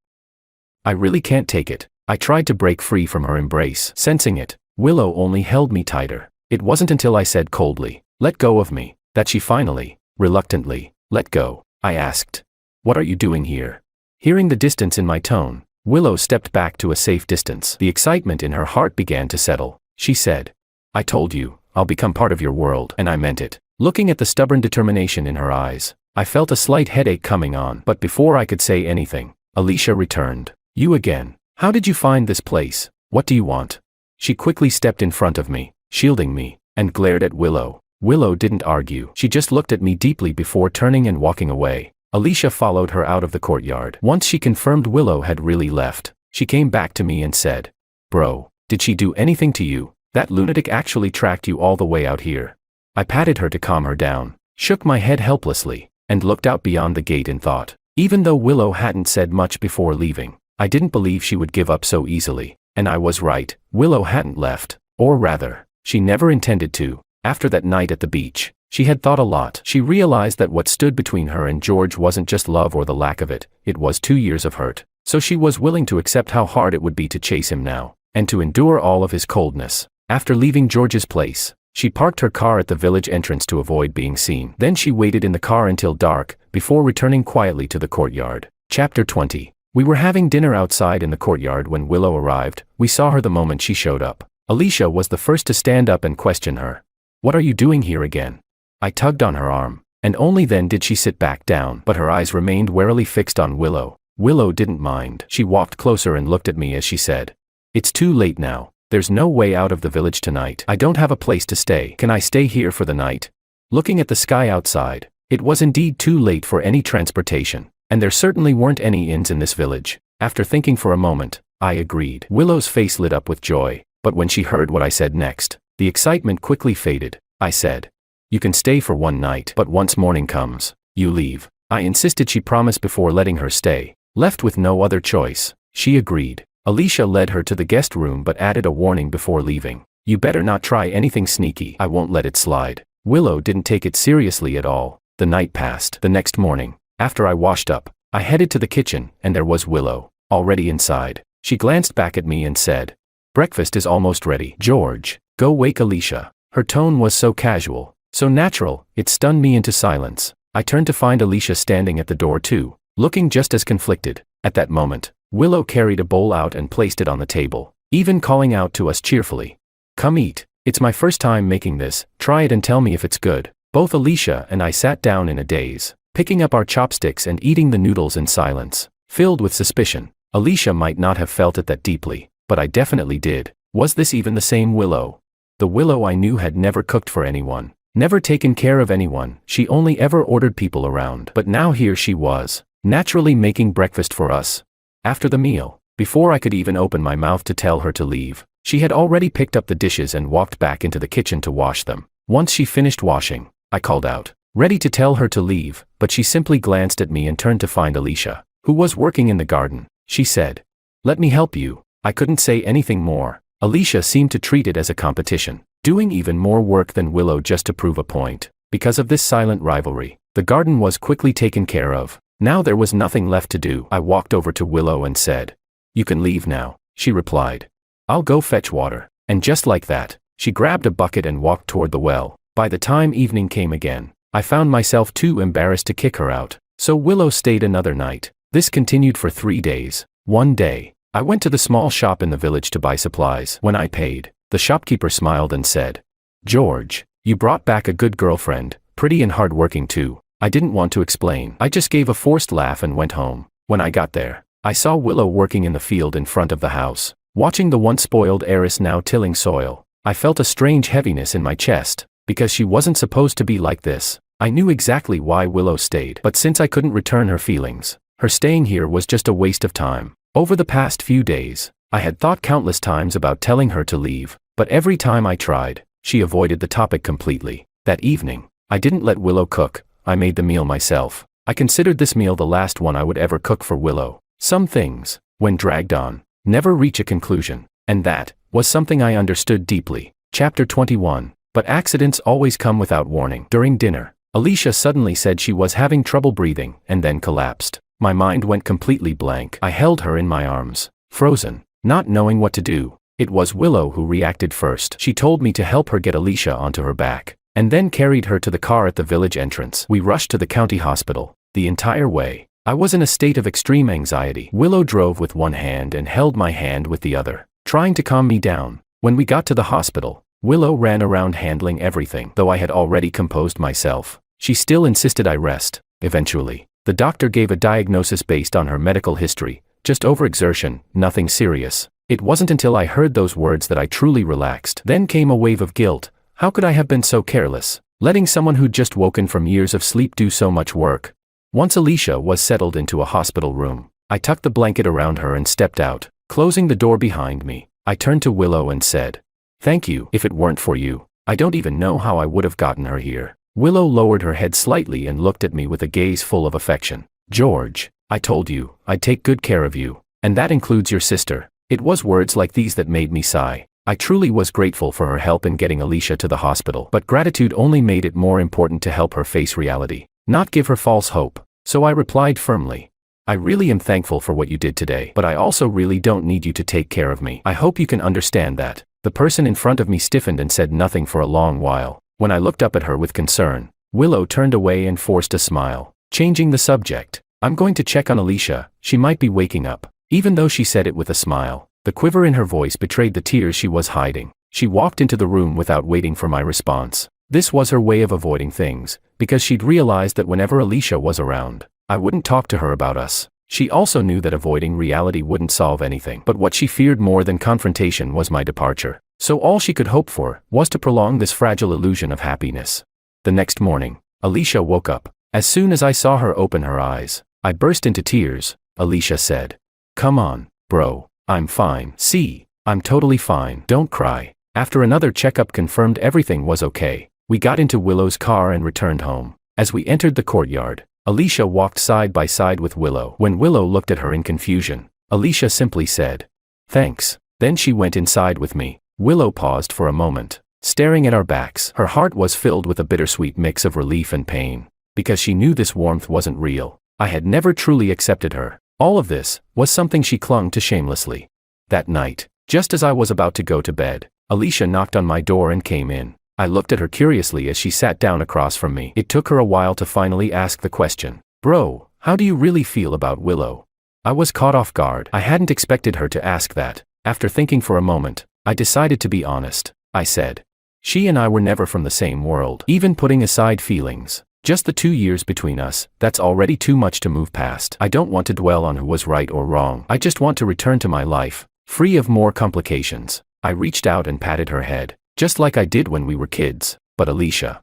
I really can't take it. I tried to break free from her embrace. Sensing it, Willow only held me tighter. It wasn't until I said coldly, "Let go of me," that she finally, reluctantly, let go. I asked, "What are you doing here?" Hearing the distance in my tone, Willow stepped back to a safe distance. The excitement in her heart began to settle. She said, "I told you, I'll become part of your world," and I meant it. Looking at the stubborn determination in her eyes, I felt a slight headache coming on. But before I could say anything, Alicia returned. "You again. How did you find this place? What do you want?" She quickly stepped in front of me, shielding me, and glared at Willow. Willow didn't argue. She just looked at me deeply before turning and walking away. Alicia followed her out of the courtyard. Once she confirmed Willow had really left, she came back to me and said, "Bro, did she do anything to you? That lunatic actually tracked you all the way out here." I patted her to calm her down, shook my head helplessly, and looked out beyond the gate in thought. Even though Willow hadn't said much before leaving, I didn't believe she would give up so easily. And I was right. Willow hadn't left. Or rather, she never intended to. After that night at the beach, she had thought a lot. She realized that what stood between her and George wasn't just love or the lack of it, it was 2 years of hurt. So she was willing to accept how hard it would be to chase him now, and to endure all of his coldness. After leaving George's place, she parked her car at the village entrance to avoid being seen. Then she waited in the car until dark, before returning quietly to the courtyard. Chapter 20. We were having dinner outside in the courtyard when Willow arrived. We saw her the moment she showed up. Alicia was the first to stand up and question her. "What are you doing here again?" I tugged on her arm, and only then did she sit back down, but her eyes remained warily fixed on Willow. Willow didn't mind. She walked closer and looked at me as she said, "It's too late now. There's no way out of the village tonight. I don't have a place to stay. Can I stay here for the night?" Looking at the sky outside, it was indeed too late for any transportation, and there certainly weren't any inns in this village. After thinking for a moment, I agreed. Willow's face lit up with joy, but when she heard what I said next, the excitement quickly faded. I said, "You can stay for one night, but once morning comes, you leave." I insisted she promise before letting her stay. Left with no other choice, she agreed. Alicia led her to the guest room but added a warning before leaving. "You better not try anything sneaky. I won't let it slide." Willow didn't take it seriously at all. The night passed. The next morning, after I washed up, I headed to the kitchen, and there was Willow, already inside. She glanced back at me and said, "Breakfast is almost ready. George, go wake Alicia." Her tone was so casual, so natural, it stunned me into silence. I turned to find Alicia standing at the door too, looking just as conflicted. At that moment, Willow carried a bowl out and placed it on the table, even calling out to us cheerfully, "Come eat. It's my first time making this. Try it and tell me if it's good." Both Alicia and I sat down in a daze, picking up our chopsticks and eating the noodles in silence, filled with suspicion. Alicia might not have felt it that deeply, but I definitely did. Was this even the same Willow? The Willow I knew had never cooked for anyone, never taken care of anyone. She only ever ordered people around. But now here she was, naturally making breakfast for us. After the meal, before I could even open my mouth to tell her to leave, she had already picked up the dishes and walked back into the kitchen to wash them. Once she finished washing, I called out, ready to tell her to leave, but she simply glanced at me and turned to find Alicia, who was working in the garden. She said, "Let me help you." I couldn't say anything more. Alicia seemed to treat it as a competition, doing even more work than Willow just to prove a point. Because of this silent rivalry, the garden was quickly taken care of. Now there was nothing left to do. I walked over to Willow and said, "You can leave now," she replied. "I'll go fetch water." And just like that, she grabbed a bucket and walked toward the well. By the time evening came again, I found myself too embarrassed to kick her out, so Willow stayed another night. This continued for 3 days. One day, I went to the small shop in the village to buy supplies. When I paid, the shopkeeper smiled and said, "George, you brought back a good girlfriend, pretty and hardworking too." I didn't want to explain. I just gave a forced laugh and went home. When I got there, I saw Willow working in the field in front of the house. Watching the once spoiled heiress now tilling soil, I felt a strange heaviness in my chest, because she wasn't supposed to be like this. I knew exactly why Willow stayed, but since I couldn't return her feelings, her staying here was just a waste of time. Over the past few days, I had thought countless times about telling her to leave, but every time I tried, she avoided the topic completely. That evening, I didn't let Willow cook. I made the meal myself. I considered this meal the last one I would ever cook for Willow. Some things, when dragged on, never reach a conclusion, and that was something I understood deeply. Chapter 21. But accidents always come without warning. During dinner, Alicia suddenly said she was having trouble breathing, and then collapsed. My mind went completely blank. I held her in my arms, frozen, not knowing what to do. It was Willow who reacted first. She told me to help her get Alicia onto her back, and then carried her to the car at the village entrance. We rushed to the county hospital. The entire way, I was in a state of extreme anxiety. Willow drove with one hand and held my hand with the other, trying to calm me down. When we got to the hospital, Willow ran around handling everything. Though I had already composed myself, she still insisted I rest. Eventually, the doctor gave a diagnosis based on her medical history, just overexertion, nothing serious. It wasn't until I heard those words that I truly relaxed. Then came a wave of guilt. How could I have been so careless, letting someone who'd just woken from years of sleep do so much work? Once Alicia was settled into a hospital room, I tucked the blanket around her and stepped out, closing the door behind me. I turned to Willow and said, "Thank you. If it weren't for you, I don't even know how I would have gotten her here." Willow lowered her head slightly and looked at me with a gaze full of affection. "George, I told you I'd take good care of you, and that includes your sister." It was words like these that made me sigh. I truly was grateful for her help in getting Alicia to the hospital, but gratitude only made it more important to help her face reality, not give her false hope. So I replied firmly, "I really am thankful for what you did today, but I also really don't need you to take care of me. I hope you can understand that." The person in front of me stiffened and said nothing for a long while. When I looked up at her with concern, Willow turned away and forced a smile, changing the subject. "I'm going to check on Alicia, she might be waking up." Even though she said it with a smile, the quiver in her voice betrayed the tears she was hiding. She walked into the room without waiting for my response. This was her way of avoiding things, because she'd realized that whenever Alicia was around, I wouldn't talk to her about us. She also knew that avoiding reality wouldn't solve anything, but what she feared more than confrontation was my departure. So all she could hope for was to prolong this fragile illusion of happiness. The next morning, Alicia woke up. As soon as I saw her open her eyes, I burst into tears. Alicia said, "Come on, bro, I'm fine. See, I'm totally fine. Don't cry." After another checkup confirmed everything was okay, we got into Willow's car and returned home. As we entered the courtyard, Alicia walked side by side with Willow. When Willow looked at her in confusion, Alicia simply said, "Thanks." Then she went inside with me. Willow paused for a moment, staring at our backs. Her heart was filled with a bittersweet mix of relief and pain, because she knew this warmth wasn't real. I had never truly accepted her. All of this was something she clung to shamelessly. That night, just as I was about to go to bed, Alicia knocked on my door and came in. I looked at her curiously as she sat down across from me. It took her a while to finally ask the question, "Bro, how do you really feel about Willow?" I was caught off guard. I hadn't expected her to ask that. After thinking for a moment, I decided to be honest. I said, "She and I were never from the same world." Even putting aside feelings, just the 2 years between us, that's already too much to move past. I don't want to dwell on who was right or wrong. I just want to return to my life, free of more complications. I reached out and patted her head, just like I did when we were kids. "But Alicia,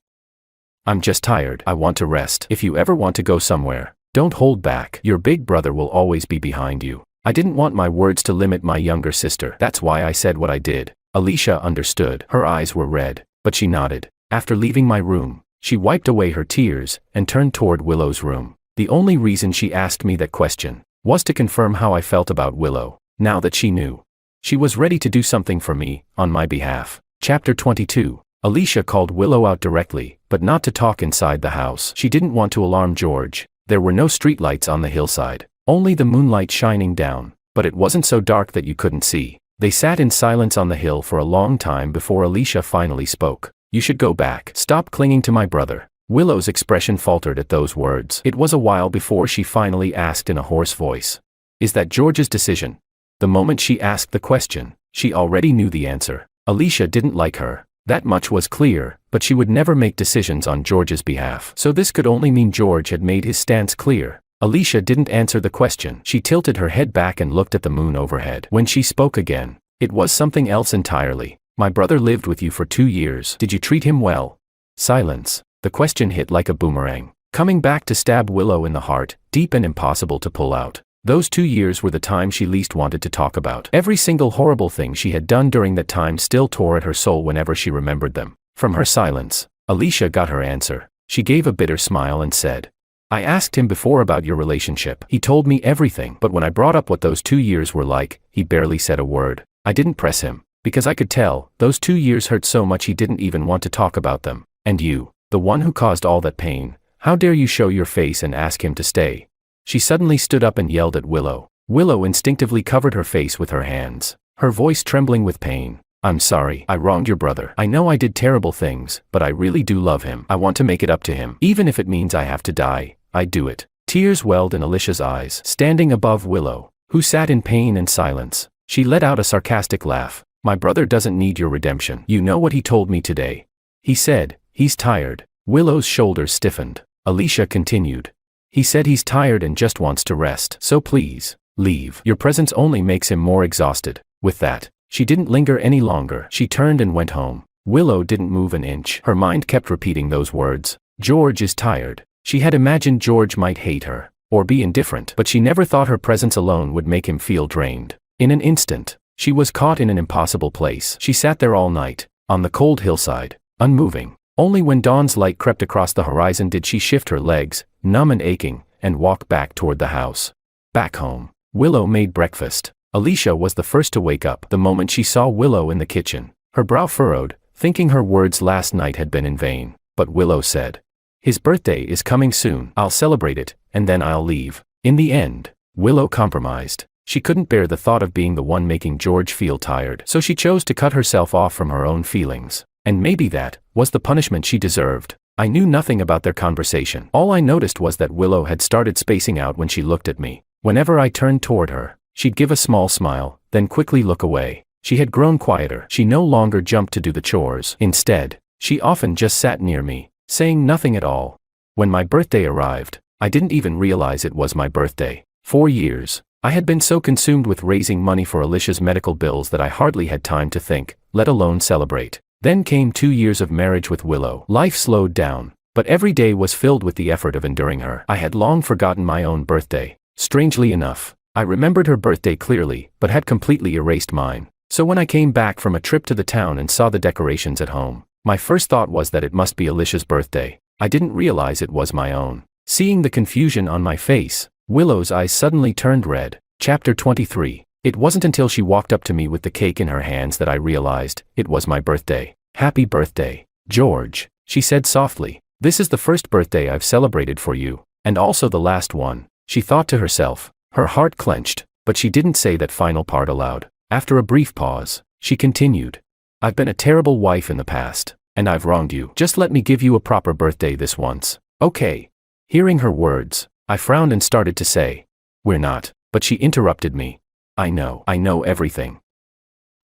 I'm just tired. I want to rest. If you ever want to go somewhere, don't hold back. Your big brother will always be behind you." I didn't want my words to limit my younger sister. That's why I said what I did. Alicia understood. Her eyes were red, but she nodded. After leaving my room, she wiped away her tears and turned toward Willow's room. The only reason she asked me that question was to confirm how I felt about Willow. Now that she knew, she was ready to do something for me, on my behalf. Chapter 22. Alicia called Willow out directly, but not to talk inside the house. She didn't want to alarm George. There were no streetlights on the hillside, only the moonlight shining down, but it wasn't so dark that you couldn't see. They sat in silence on the hill for a long time before Alicia finally spoke. "You should go back. Stop clinging to my brother." Willow's expression faltered at those words. It was a while before she finally asked in a hoarse voice, Is that George's decision? The moment she asked the question, she already knew the answer. Alicia didn't like her. That much was clear, but she would never make decisions on George's behalf. So this could only mean George had made his stance clear. Alicia didn't answer the question. She tilted her head back and looked at the moon overhead. When she spoke again, it was something else entirely. My brother lived with you for 2 years. Did you treat him well? Silence. The question hit like a boomerang, coming back to stab Willow in the heart, deep and impossible to pull out. Those 2 years were the time she least wanted to talk about. Every single horrible thing she had done during that time still tore at her soul whenever she remembered them. From her silence, Alicia got her answer. She gave a bitter smile and said, I asked him before about your relationship. He told me everything, but when I brought up what those 2 years were like, he barely said a word. I didn't press him, because I could tell, those 2 years hurt so much he didn't even want to talk about them. And you, the one who caused all that pain, how dare you show your face and ask him to stay? She suddenly stood up and yelled at Willow. Willow instinctively covered her face with her hands, her voice trembling with pain. I'm sorry, I wronged your brother. I know I did terrible things, but I really do love him. I want to make it up to him. Even if it means I have to die, I'd do it. Tears welled in Alicia's eyes. Standing above Willow, who sat in pain and silence, she let out a sarcastic laugh. My brother doesn't need your redemption. You know what he told me today. He said, he's tired. Willow's shoulders stiffened. Alicia continued. He said he's tired and just wants to rest. So please, leave. Your presence only makes him more exhausted. With that, she didn't linger any longer. She turned and went home. Willow didn't move an inch. Her mind kept repeating those words. George is tired. She had imagined George might hate her, or be indifferent, but she never thought her presence alone would make him feel drained. In an instant, she was caught in an impossible place. She sat there all night, on the cold hillside, unmoving. Only when dawn's light crept across the horizon did she shift her legs, numb and aching, and walk back toward the house. Back home, Willow made breakfast. Alicia was the first to wake up the moment she saw Willow in the kitchen. Her brow furrowed, thinking her words last night had been in vain. But Willow said, his birthday is coming soon. I'll celebrate it, and then I'll leave. In the end, Willow compromised. She couldn't bear the thought of being the one making George feel tired, so she chose to cut herself off from her own feelings. And maybe that was the punishment she deserved. I knew nothing about their conversation. All I noticed was that Willow had started spacing out when she looked at me. Whenever I turned toward her, she'd give a small smile, then quickly look away. She had grown quieter. She no longer jumped to do the chores. Instead, she often just sat near me, saying nothing at all. When my birthday arrived, I didn't even realize it was my birthday. 4 years. I had been so consumed with raising money for Alicia's medical bills that I hardly had time to think, let alone celebrate. Then came 2 years of marriage with Willow. Life slowed down, but every day was filled with the effort of enduring her. I had long forgotten my own birthday. Strangely enough, I remembered her birthday clearly, but had completely erased mine. So when I came back from a trip to the town and saw the decorations at home, my first thought was that it must be Alicia's birthday. I didn't realize it was my own. Seeing the confusion on my face, Willow's eyes suddenly turned red. Chapter 23. It wasn't until she walked up to me with the cake in her hands that I realized it was my birthday. Happy birthday, George, she said softly. This is the first birthday I've celebrated for you, and also the last one, she thought to herself. Her heart clenched, but she didn't say that final part aloud. After a brief pause, she continued. I've been a terrible wife in the past, and I've wronged you. Just let me give you a proper birthday this once. Okay. Hearing her words, I frowned and started to say, we're not, but she interrupted me. I know everything.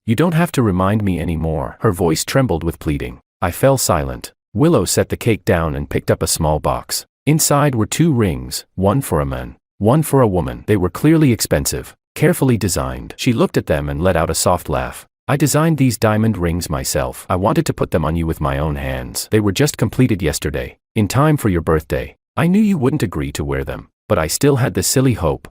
You don't have to remind me anymore. Her voice trembled with pleading. I fell silent. Willow set the cake down and picked up a small box. Inside were 2 rings, one for a man, one for a woman. They were clearly expensive, carefully designed. She looked at them and let out a soft laugh. I designed these diamond rings myself. I wanted to put them on you with my own hands. They were just completed yesterday, in time for your birthday. I knew you wouldn't agree to wear them, but I still had this silly hope.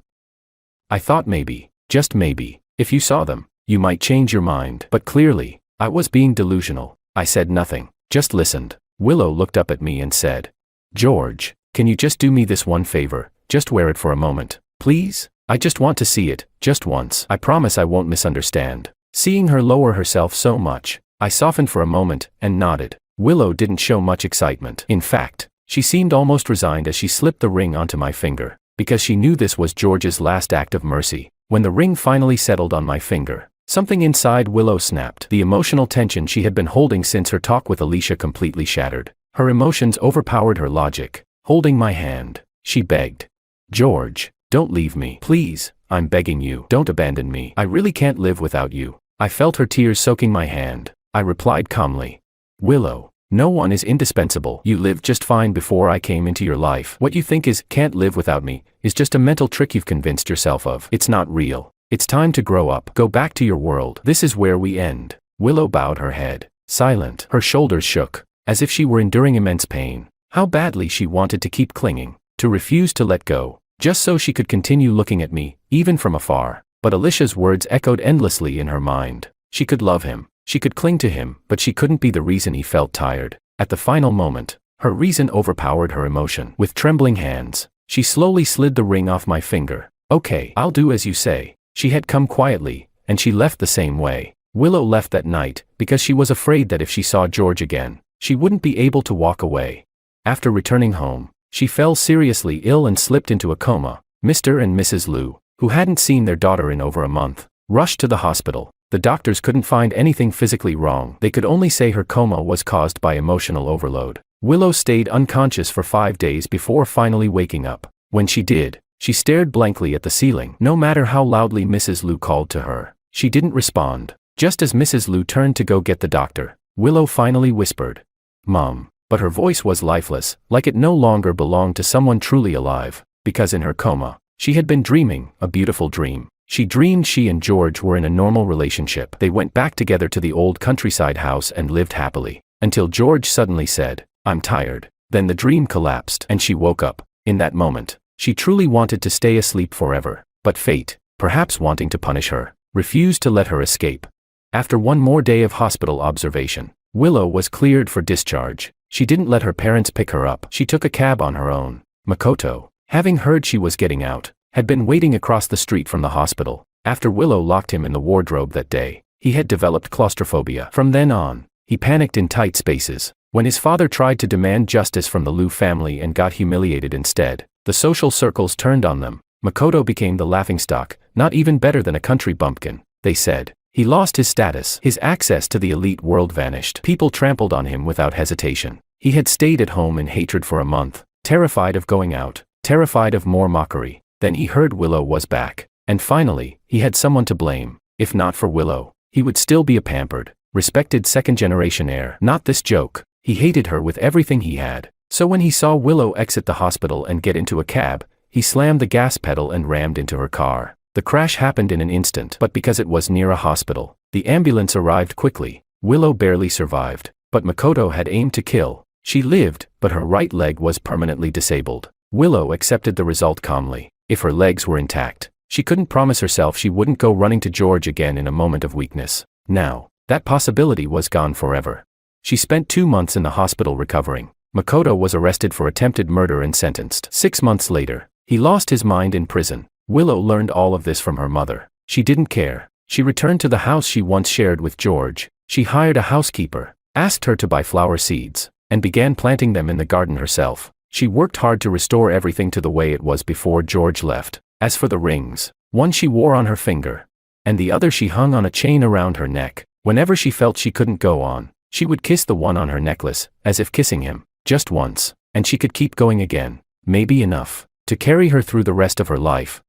I thought maybe, just maybe, if you saw them, you might change your mind. But clearly, I was being delusional. I said nothing, just listened. Willow looked up at me and said, George, can you just do me this one favor? Just wear it for a moment, please? I just want to see it, just once. I promise I won't misunderstand. Seeing her lower herself so much, I softened for a moment and nodded. Willow didn't show much excitement. In fact, she seemed almost resigned as she slipped the ring onto my finger, because she knew this was George's last act of mercy. When the ring finally settled on my finger, something inside Willow snapped. The emotional tension she had been holding since her talk with Alicia completely shattered. Her emotions overpowered her logic. Holding my hand, she begged, George, don't leave me. Please, I'm begging you, don't abandon me. I really can't live without you. I felt her tears soaking my hand. I replied calmly, Willow, no one is indispensable. You lived just fine before I came into your life. What you think is, can't live without me, is just a mental trick you've convinced yourself of. It's not real. It's time to grow up. Go back to your world. This is where we end. Willow bowed her head, silent. Her shoulders shook, as if she were enduring immense pain. How badly she wanted to keep clinging, to refuse to let go, just so she could continue looking at me, even from afar. But Alicia's words echoed endlessly in her mind. She could love him, she could cling to him, but she couldn't be the reason he felt tired. At the final moment, her reason overpowered her emotion. With trembling hands, she slowly slid the ring off my finger. Okay, I'll do as you say. She had come quietly, and she left the same way. Willow left that night, because she was afraid that if she saw George again, she wouldn't be able to walk away. After returning home, she fell seriously ill and slipped into a coma. Mr. and Mrs. Liu, who hadn't seen their daughter in over a month, rushed to the hospital. The doctors couldn't find anything physically wrong. They could only say her coma was caused by emotional overload. Willow stayed unconscious for 5 days before finally waking up. When she did, she stared blankly at the ceiling. No matter how loudly Mrs. Liu called to her, she didn't respond. Just as Mrs. Liu turned to go get the doctor, Willow finally whispered, Mom. But her voice was lifeless, like it no longer belonged to someone truly alive, because in her coma, she had been dreaming, a beautiful dream. She dreamed she and George were in a normal relationship. They went back together to the old countryside house and lived happily, until George suddenly said, I'm tired. Then the dream collapsed and she woke up. In that moment, she truly wanted to stay asleep forever, but fate, perhaps wanting to punish her, refused to let her escape. After one more day of hospital observation, Willow was cleared for discharge. She didn't let her parents pick her up. She took a cab on her own. Makoto, having heard she was getting out, had been waiting across the street from the hospital. After Willow locked him in the wardrobe that day, he had developed claustrophobia. From then on, he panicked in tight spaces. When his father tried to demand justice from the Liu family and got humiliated instead, the social circles turned on them. Makoto became the laughingstock, not even better than a country bumpkin, they said. He lost his status. His access to the elite world vanished. People trampled on him without hesitation. He had stayed at home in hatred for a month, terrified of going out, terrified of more mockery. Then he heard Willow was back. And finally, he had someone to blame. If not for Willow, he would still be a pampered, respected second-generation heir. Not this joke. He hated her with everything he had. So when he saw Willow exit the hospital and get into a cab, he slammed the gas pedal and rammed into her car. The crash happened in an instant, but because it was near a hospital, the ambulance arrived quickly. Willow barely survived, but Makoto had aimed to kill. She lived, but her right leg was permanently disabled. Willow accepted the result calmly. If her legs were intact, she couldn't promise herself she wouldn't go running to George again in a moment of weakness. Now, that possibility was gone forever. She spent 2 months in the hospital recovering. Makoto was arrested for attempted murder and sentenced. 6 months later, he lost his mind in prison. Willow learned all of this from her mother. She didn't care. She returned to the house she once shared with George. She hired a housekeeper, asked her to buy flower seeds, and began planting them in the garden herself. She worked hard to restore everything to the way it was before George left. As for the rings, one she wore on her finger, and the other she hung on a chain around her neck. Whenever she felt she couldn't go on, she would kiss the one on her necklace, as if kissing him, just once, and she could keep going again. Maybe enough to carry her through the rest of her life.